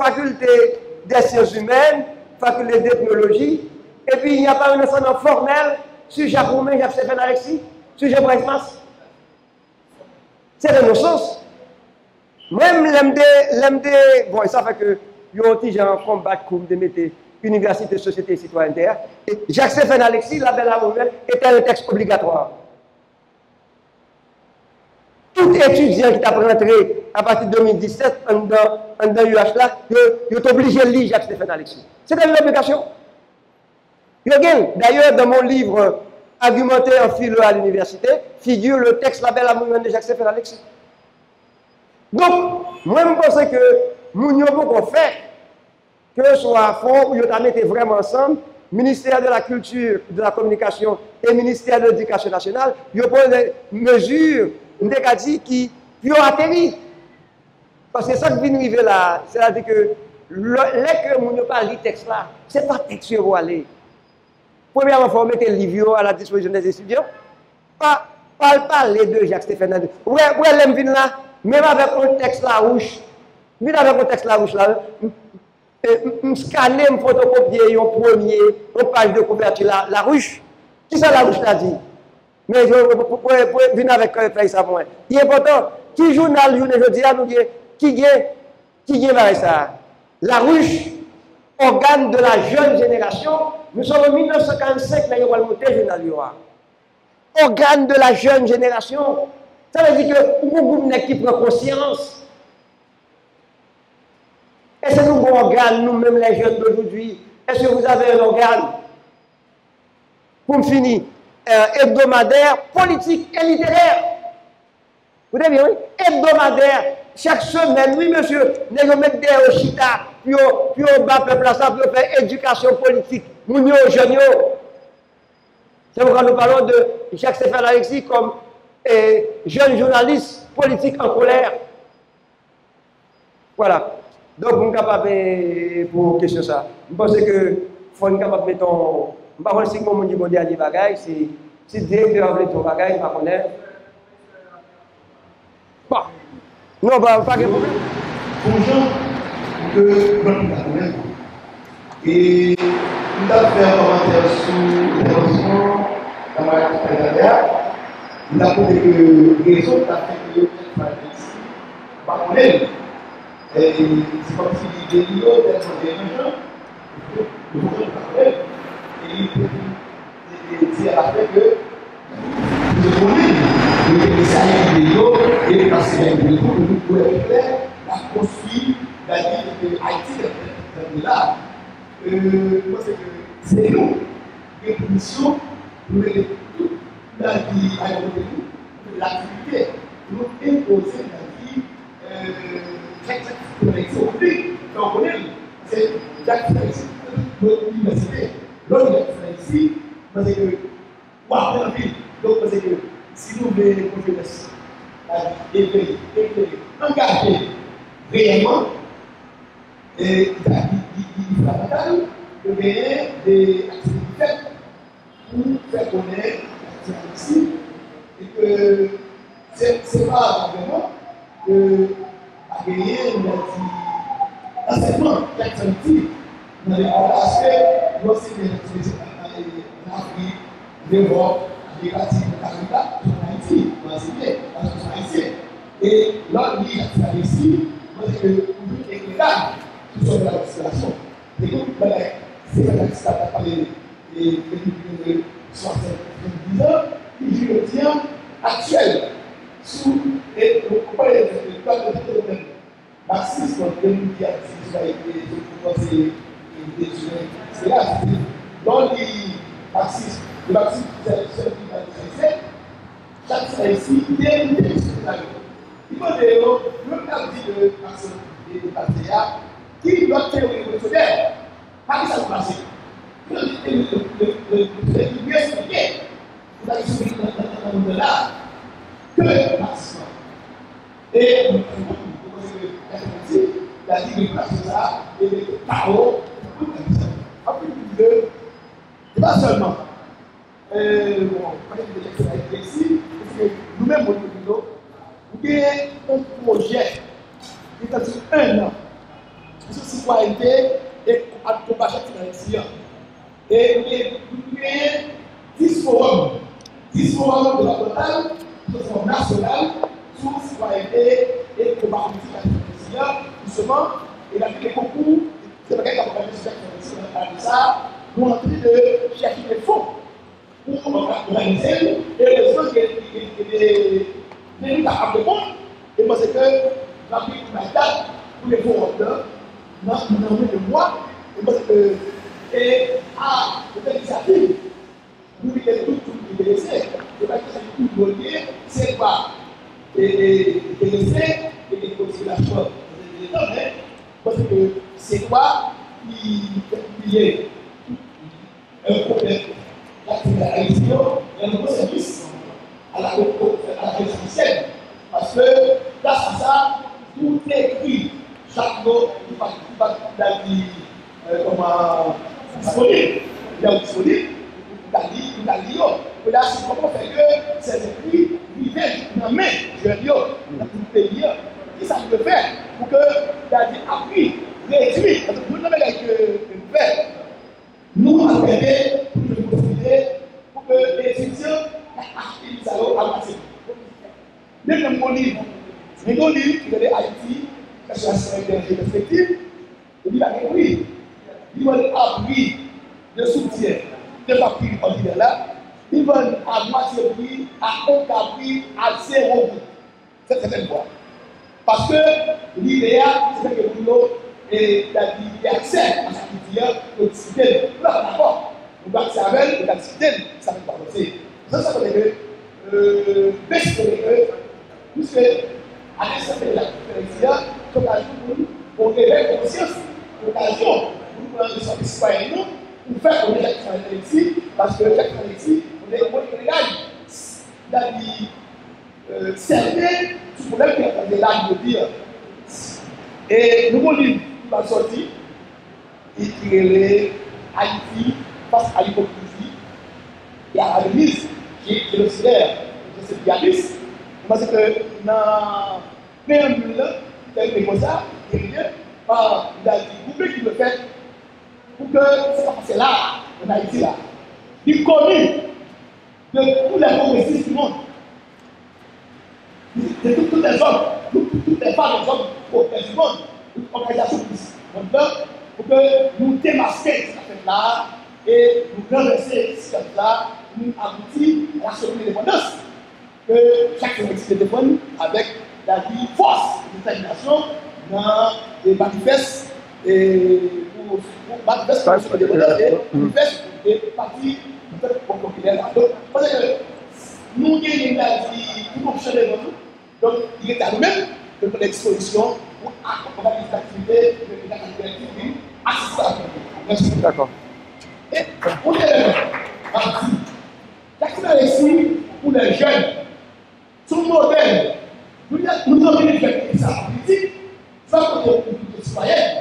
faculté des sciences humaines, faculté d'ethnologie, et puis il n'y a pas un enseignement formel sur Jacques Roumain, Jacques-Stéphane Alexis, sur Jean Bresmas. C'est de nos sens. Même l'MD, bon, ça fait que il y a aussi un combat comme de mettre Université, Société et Citoyenneté. Et Jacques-Stéphane Alexis, la belle nouvelle, était un texte obligatoire. Tout étudiant qui t'a rentré à partir de 2017 dans l'UH là, il est obligé de lire Jacques-Stéphane Alexis. C'est une obligation. D'ailleurs, dans mon livre Argumenter en philo à l'université, figure le texte La belle amour de Jacques-Stéphane Alexis. Donc, moi, je pense que nous avons beaucoup fait, que ce soit à fond, où nous avons vraiment ensemble, ministère de la Culture, de la Communication et ministère de l'Éducation nationale, ils ont pris des mesures, qui ont atterri. Parce que ça qui vient arriver là, c'est-à-dire que les que nous n'avons pas lu texte là, ce n'est pas texte où aller. Premièrement, il faut mettre le livre à la disposition des étudiants. Pas parler de Jacques-Stéphane Alexis. Ouais, l'aime là, même avec un texte la rouge, même avec un texte la rouge là, je scanne, je photocopie une page de couverture la rouge. Qui ça la rouge l'a dit? Mais je venir avec ça pour moi. Il est important, qui journal, je dis à nous, qui est ça? La ruche, organe de la jeune génération. Nous sommes en 1945, là, il y a le journal. Organe de la jeune génération. Ça veut dire que nous qui prend conscience. Est-ce que nous avons un organe, nous-mêmes les jeunes d'aujourd'hui? Est-ce que vous avez un organe? Pour finir, hebdomadaire, politique et littéraire. Vous avez bien, oui? Hebdomadaire, chaque semaine, oui monsieur, nous mettons des Oshita, puis on bat le peuple à ça, puis on fait éducation politique. Nous sommes jeunes. C'est pourquoi nous parlons de Jacques-Stéphane Alexis comme jeune journaliste politique en colère. Voilà. Donc, nous sommes capables pour question ça. Je pense que faut nous capable de mettre en. Je ne sais pas si mon dernier bagage, si le directeur a ton bagage, je ne sais pas. Bon. Non, pas de problème. Bonjour de bonne parole. Et nous avons fait un commentaire sur l'évolution dans ma carrière. Nous avons dit que les raisons qui ont fait que nous avons fait ici. Et c'est comme si les vidéos étaient des gens, nous pouvons parler. Et il dit à la fin que nous connaissons les messages vidéo et les passer vidéo pour nous pouvons faire la construire la vie de Haïti de là. Moi, c'est nous, les conditions pour toute la vie à l'activité, nous imposer la vie c'est l'activité les jeunesse, éveillé, engagé réellement, et il faut la bataille de gagner des activités pour faire connaître ici, et que c'est pas vraiment que à gagner un enseignement d'activité dans les parce que nous aussi en Afrique, l'Europe, les parties de Canada, en Haïti, parce que c'est haïtien. Et là, lui, il a ici, moi, c'est que nous éclairons sur la situation. Et donc, c'est ça qui s'est parlé de 70 ans, qui je le tiens actuel, sous et on parle de cas de domaine. Marxisme, que nous disons, c'est là, dans les marxistes, le marxisme, c'est celui qui va être chaque fois ici, il y a une discussion. Il faut dire, le parti de Marxisme et de Patriarche, qui doit faire une révolutionnaire, pas que ça se passe. Le mieux expliqué, vous avez expliqué dans le là, que le marxisme. Et la liberté de ça, et le chaos, et pas seulement. Bon, on de ici, parce que nous-mêmes, nous avons un projet qui est en 1 an sur citoyenneté et à combattre la. Et nous avons 10 forums de la totale, de forums nationales, sur citoyenneté et combattre la justement, et la vie des concours, c'est vrai qu'il y a de ça, nous sommes en train de chercher des fonds pour organiser et les choses qui sont capables de monde. Et moi, c'est que la vie de ma date pour les fonds dans de mois, et moi, c'est que, et à l'initiative, nous sommes tous intéressés, c'est pas que c'est tout donné, c'est pas intéressé et des considérations. Parce que c'est quoi qui est un problème la révision et un nouveau service à la résidentielle. Parce que grâce à ça, tout est écrit. Chaque mot qui va disponible. Il est disponible. Il a dit, et là, c'est comment faire que ces écrits vivent dans la main. Je dis, dans tout le pays. Qui ça peut faire pour que c'est-à-dire appris, réduit, parce que nous n'avons pas que faire. Nous avons permis pour possibilité pour que les étudiants achètent des salons à passer. Même mon livre, qui est Haïti, qui est une perspective, il a compris. Ils veulent appris de soutien de papier ordinaire là, ils veulent à moitié prix, à aucun prix, à 0 prix. C'est certaine fois. Parce que l'idéal, c'est que nous et accès à sa culture, au discipline. Nous n'avons pas d'accord. Nous avons accès à elle, nous avons discipline, ça ne peut pas passer. Ça, ça veut dire que, baisse de l'école, puisque, à l'instant de la culture, c'est l'occasion pour réveiller conscience, l'occasion pour nous prendre des citoyens, pour faire connaître la citoyenneté ici, parce que la citoyenneté ici, on est légal. Cerner ce problème qui est là de dire. Et le nouveau livre qui va sortir, il est Haïti face à l'hypocrisie. Il y a la mise qui est génocidaire de ce pianiste. Parce que dans le préambule, tel que ça, il a dit, vous pouvez qu'il le fait pour que c'est là, en Haïti là. Il est connu de tous les progressistes du monde. De toutes les hommes, toutes les femmes, les hommes, du monde, toute organisation pour que nous démasquions cette affaire-là et nous renverser cette affaire-là, nous aboutir à la solution de l'indépendance. Que chaque collectivité défend avec la vie force de détermination dans les manifestes et pour manifestes pour l'indépendance et manifestes des partis populaires. Donc, parce que nous gagnons la vie pour fonctionner dans nous. Donc, il est à nous-mêmes de prendre l'exposition pour accompagner les activités de la collectivité assistante. Merci. D'accord. Et pour les partis, l'activité ici, pour les jeunes, son modèle. Nous avons une ça politique, ça pour les citoyens,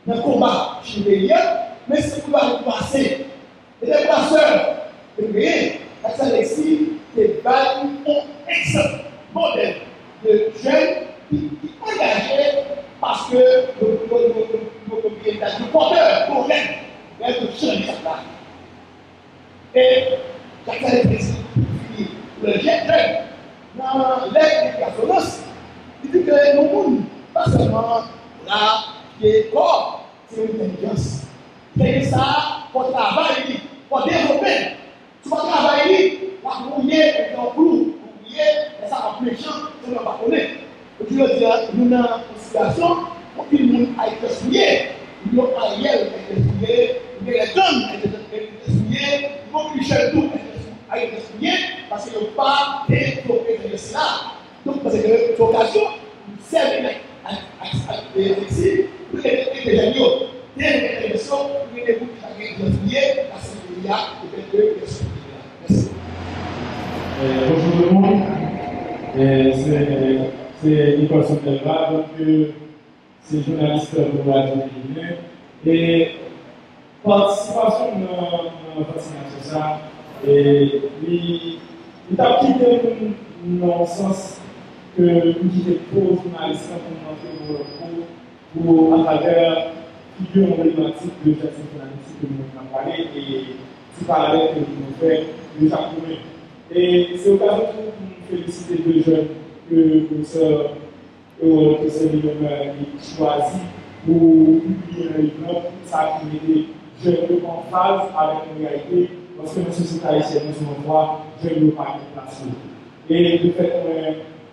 dans le combat chilien, mais c'est pour nous passer. Et les passeurs de créer, la Alexis, des balles ont excellent modèle de jeunes qui engagés parce que le porteur pour elle de changer ça là. Et Jacques Alexis, le jeune, dans l'éducation, il dit que nous, pas seulement là, qui est corps, c'est une intelligence. C'est ça, pour travailler, pour développer. Tu vas travailler, pour mouiller, pour clou, pour mouiller, et ça va plus méchant, ça ne va pas connaître. Et puis, nous avons une situation où il a été souillé, il a été souillé, il a été souillé, il a plus cher tout a été souillé, parce qu'il n'a pas développé de cela. Donc, parce que l'occasion, c'est ici, pour les gens, dès l'élection, il y a des gens qui ont souillé, parce qu'il y a des personnes. Merci. Bonjour tout le monde. C'est Nicole Sontelva, donc c'est journaliste pour la télévision. Et participation dans la vaccination, ça, et il a quitté dans le sens que nous quittons pour journalistes pour à travers figure emblématique de Jackson Alexis que nous avons parlé et tout parallèle que nous faisons de Jacques Roumain. Et c'est l'occasion pour nous féliciter deux jeunes que ce millionnaire choisi pour publier un livre, ça qui mettait jeunes en phase avec la réalité, parce que dans la société haïtienne, nous sommes droit, jeunes ne pas de place. Et de fait,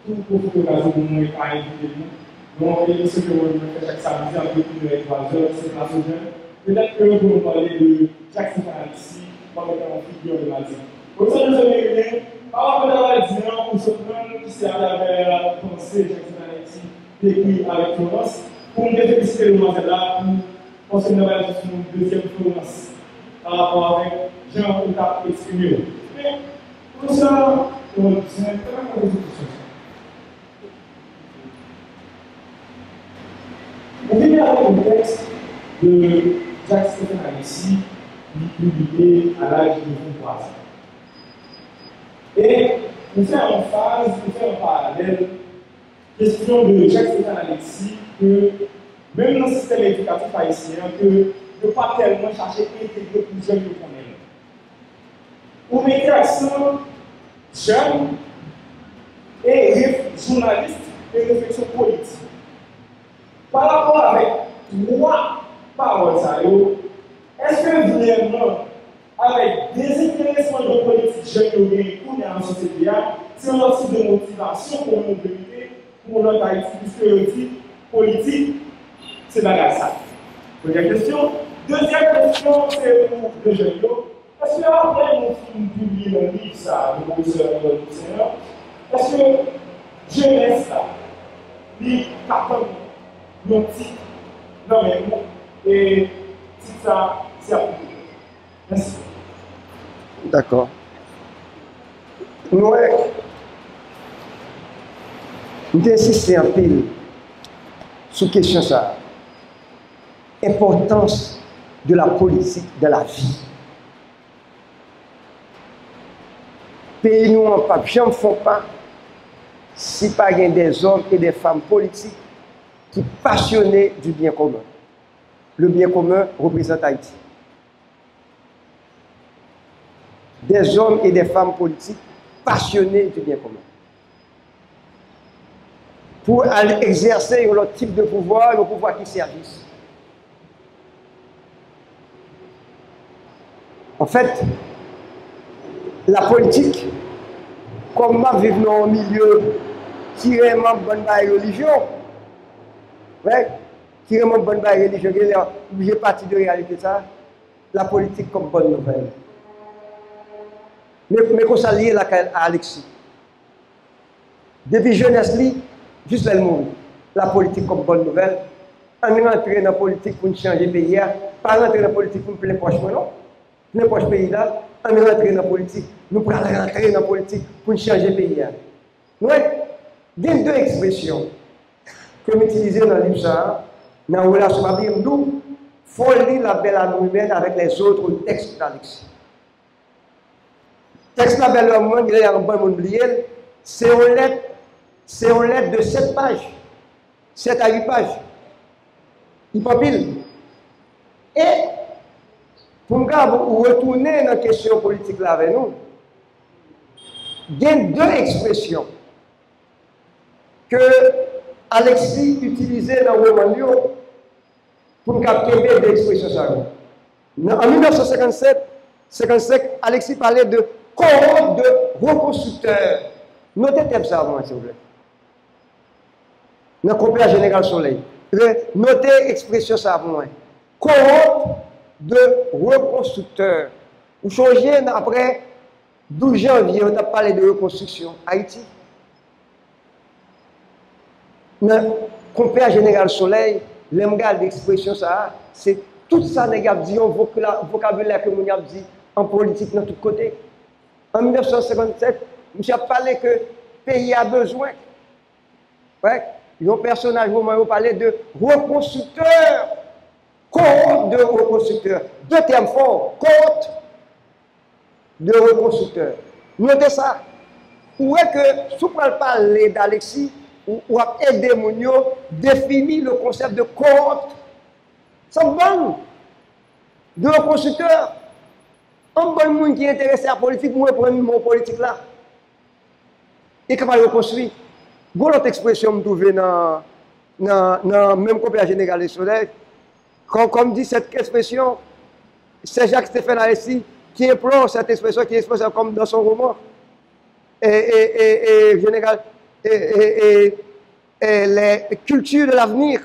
tout pour l'occasion pour nous à inviter nous. Donc, ce que nous faisons chaque samedi, un peu plus de 3 heures, c'est place aux jeunes. Peut-être que nous allons parler de Jackson ici, comme étant figure de la vie. Pour ça, nous avons rien. Par rapport à la dîner, on se prend qui s'est à travers la pensée Jackson Alexis, décrit avec Florence, pour nous féliciter le matin là, parce que nous avons une deuxième Florence par rapport avec Jean qui a exprimé. Mais pour ça, c'est un très bon question. On vient avec le texte de Jackson Alexis, publié à l'âge de 23 ans. Et nous faisons en phase, nous faisons en parallèle, question de Jackson Alexis, que même dans le système éducatif haïtien, que ne pas tellement chercher à intégrer plus jeunes que nous-mêmes. Pour mettre l'accent jeune et journaliste et réflexion politique. Par rapport avec trois paroles, est-ce que vraiment, avec des intéressants de politique jeunes qui sont dans la société, c'est un type de motivation pour nous vérité, pour notre Haïti, puisque le type politique, c'est bagarre ça. Première question. Deuxième question, c'est pour les jeunes. Est-ce que après nous publions un livre, ça, le professeur de Seigneur, est-ce que jeunesse, ça, livre, carton, non titre, non mais bon, et titre ça, c'est à publier. Merci. D'accord. Nous insistons un peu sur la question ça. Importance de la politique dans la vie. Pays nous en pape, j'en font pas si pas des hommes et des femmes politiques qui sont passionnés du bien commun. Le bien commun représente Haïti. Des hommes et des femmes politiques passionnés du bien commun. Pour aller exercer un autre type de pouvoir, le pouvoir qui service. En fait, la politique, comme ma vivre dans un milieu qui est vraiment bonne religion, ouais, qui est vraiment bonne religion, j'ai parti de réalité ça, la politique comme bonne nouvelle. Mais qu'on s'allie à Alexis. Depuis jeunesse, juste le monde, la politique comme bonne nouvelle, on est rentré dans la politique pour changer le pays, pas rentrer dans la politique pour plein poche, non. Plein poche pays là, on est rentré dans la politique, nous pouvons rentrer dans la politique pour changer le pays. Nous avons deux expressions que nous utilisons dans le livre ça, dans la relation avec nous, il faut lire la belle âme humaine avec les autres textes d'Alexis. Le texte de la belle âme humaine, il est en bon oublié, c'est une lettre de 7 pages, 7 à 8 pages. Il pas pile. Et pour nous retourner dans la question politique là avec nous, il y a deux expressions que Alexis utilisait dans le roman pour capter des expressions. En 1957, Alexis parlait de cohorte de reconstructeurs. Notez le thème ça avant, s'il vous plaît. Dans le compère général Soleil. Notez l'expression ça avant. Cohorte de reconstructeurs. Vous changez après 12 janvier, on a parlé de reconstruction. Haïti. Dans le compère général Soleil, l'emgal d'expression ça, c'est tout ça, les gars, dit, un vocabulaire que nous avons dit en politique dans tous côtés. En 1957, nous avons parlé que le pays a besoin. Ouais, il y a un personnage où on parlait de reconstructeurs, cohorte de reconstructeurs. Deux termes forts, cohorte de reconstructeurs. Notez ça. Où est que, si on parle d'Alexis, ou à aider Mounio à définir le concept de cohorte. C'est bon. De reconstructeurs. Un bon monde qui est intéressé à la politique, moi, pour une politique là. Et comment reconstruire? Bon, l'autre expression me trouve dans le même compagnie générale des Soleil. Comme dit cette expression, c'est Jacques-Stéphane Alexis qui implore cette expression, qui exprime comme dans son roman. Général. Les cultures de l'avenir.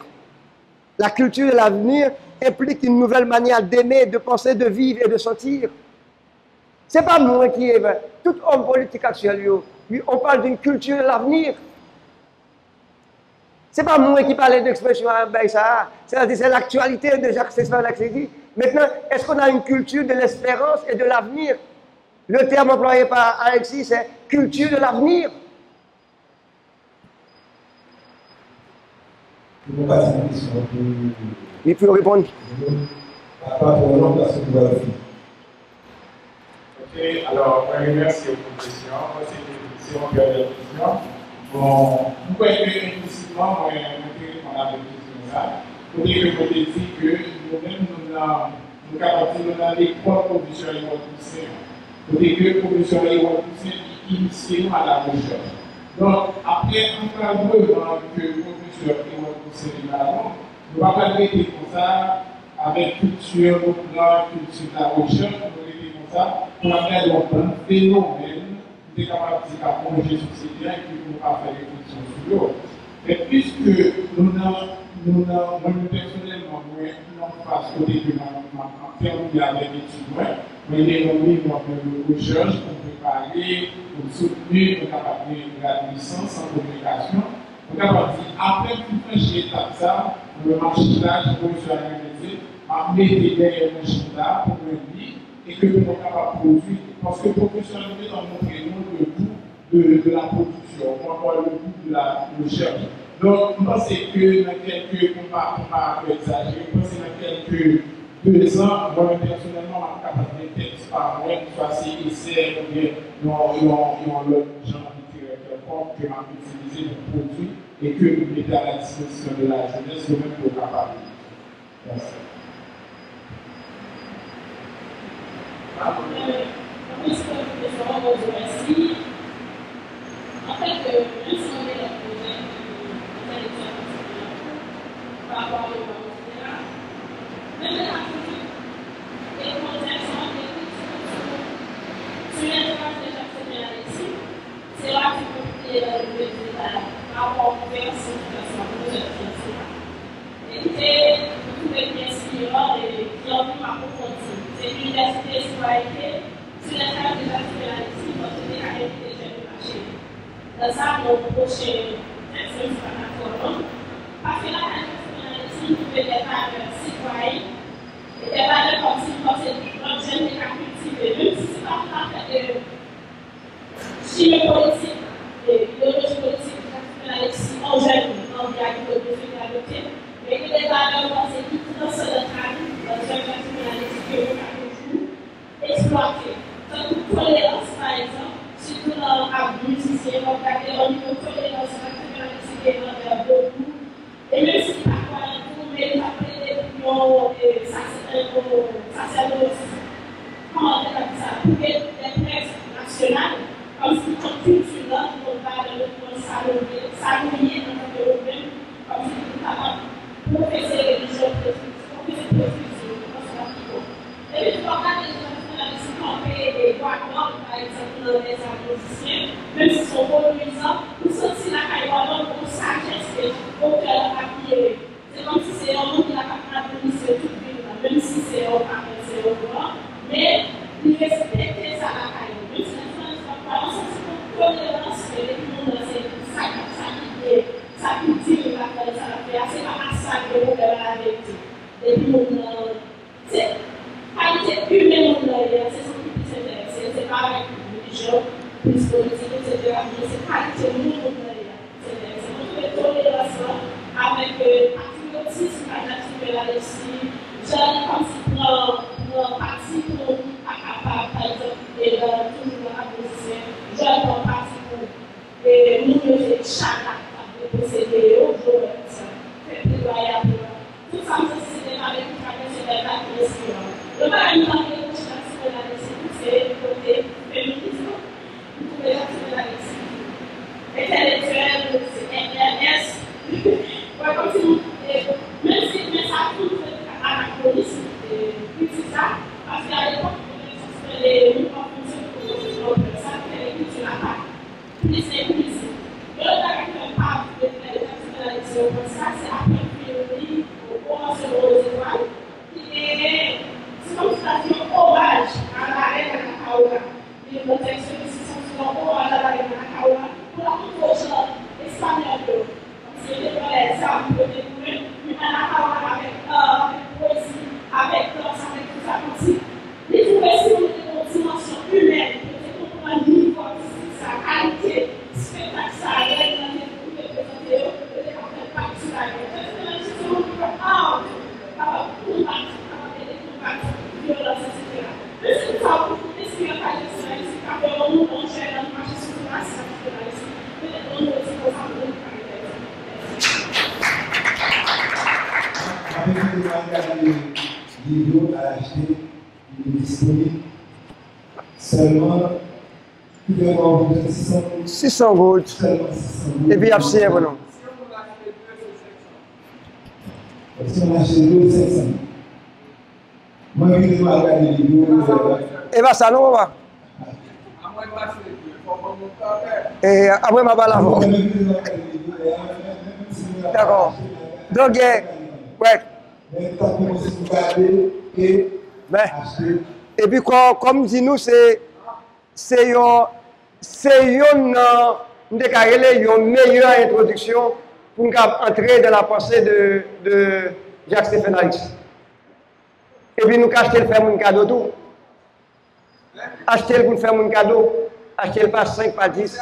La culture de l'avenir implique une nouvelle manière d'aimer, de penser, de vivre et de sentir. Ce n'est pas moi qui est. Tout homme politique actuel, on parle d'une culture de l'avenir. Ce n'est pas moi qui parle d'expression à ça. C'est l'actualité de Jacques-Stéphane Alexis. Maintenant, est-ce qu'on a une culture de l'espérance et de l'avenir? Le terme employé par Alexis, c'est culture de l'avenir. Il peut répondre. Ok, alors, merci pour vos questions. C'est une question. Bon, pourquoi est-ce que implicitement, on a des questions là? Pour dire que vous dites que nous-mêmes, nous sommes capables de donner les trois conditions à pousser. Pour dire que les conditions à pousser initiées à la recherche. Donc, après un cas de que le professeur qui va pousser les malades, nous ne va pas traiter comme ça avec culture, culture de la recherche, nous traiter comme ça pour avoir un phénomène qui est capable de plonger sur ces biens et qui ne peut pas faire des questions sur eux. Mais puisque nous personnellement, nous n'avons pas ce côté que nous terminé avec l'étude, mais il y a un livre de recherche pour préparer, pour soutenir, pour capable de la licence en communication. On a dit, après tout franchir l'étape ça, le marchandage, pour se réaliser, à mettre derrière le marchandage pour le dire et que nous sommes capables de produire. Parce que professionnellement, nous avons montré le goût de la production, on va le goût de la recherche. Donc, je pense que dans quelques, on va exagérer, je pense que dans quelques 2 ans, moi personnellement, je suis capable de textes par mois, soit c'est essai ou bien l'autre genre littéraire quelconque que je vais utiliser pour produire et que nous mettons à la disposition de la jeunesse, nous-mêmes pour capable. Merci. En fait, même si on est dans le projet d'intellectuel par rapport au projet, même la critique, les projets sont écrits sur l'interface de Jacques-Stéphane Alexis, c'est là qu'il faut créer le détail par rapport aux personnes qui sont en projet de et vous pouvez bien inspirant et qui ont pu m'approfondir. C'est l'université citoyenneté sur l'interface de Jacques-Stéphane Alexis, parce que c'est la réalité des jeunes du marché. Dans ça, mon prochain texte sera d'accord. Parce que là, si vous pouvez être citoyen, et des valeurs comme si vous pensez que notre jeune est à cultiver, même si ce n'est pas tout à fait chimie politique, et de nous est en tant que Européens, comme si nous avons professé religion, professé prostitution, et puis, tu vas regarder les gens qui ont payé des droits d'homme, par exemple, dans les musiciens, même s'ils sont reluisants, nous sommes la caille pour sagesse, pour que la papier. C'est comme si c'est un monde qui n'a pas administré tout le monde, même si c'est un parent, c'est un grand, mais il respecte ça la caille. Même si les gens ne sont pas en sens de tolérance, mais les gens, c'est ça qui dit la caille, ça fait assez pas ça que vous avez la vérité. Et puis, c'est qualité humaine, c'est ce qui nous intéresse. C'est pas avec religion, plus politique, etc. Mais c'est qualité humaine, c'est notre tolérance avec patriotisme, avec la Russie. Jeune comme si pour parti pour par exemple, et toujours la position, jeune pour parti pour nous lever chaque acte de procéder aujourd'hui. C'est plaidoyer. Tout ça, c'est avec une traditionnelle question. Le barème dans les considérations de la Russie, c'est le côté féminisme. Vous pouvez retrouver la Russie. Intellectuel, c'est NRS. Comme si nous, même si ça tout anachronisme, c'est ça, parce qu'à l'époque, les mouvements fonctionnent ça, c'est les cultures à part. Plus c'est plus. Le caractère pas de la lecture comme ça, c'est après théorie, au commencement aux étoiles, c'est comme si ça fait un hommage à la reine Anakaola. Et le texte de sont sur un hommage à la reine Anakaola pour la toute autre espagnole. C'est les exemples de découvrir une Anakaola avec poésie, avec danse, avec tout ça comme si. Les poésies ont une dimension humaine, peut-être qu'on a un niveau, sa qualité, spectacle, sa règle, dans les groupes de présenter, peut-être qu'on fait partie de la guerre. C'est une question de art, capable de combattre, capable de combattre, violence, etc. Mais c'est ça, pour nous, est-ce qu'il y a pas de cela ici, car nous, on gère dans le marché sur la science de la ici, peut-être qu'on nous aussi, on va nous parler. Avec les vidéos à acheter, il est disponible seulement 600 volts. Et puis, il y a signé, bon. Si on achète 2, 500. Moi, je vais regarder les vidéos. Et bien, ça, non, va. Et après, ma balle avant. D'accord. Donc, ouais. Et puis, comme dit nous, c'est une meilleure introduction pour entrer dans la pensée de Jacques-Stéphane Alix. Et puis, nous achetons le faire un cadeau tout. Acheter pour faire un cadeau. Acheter pas 5, pas 10.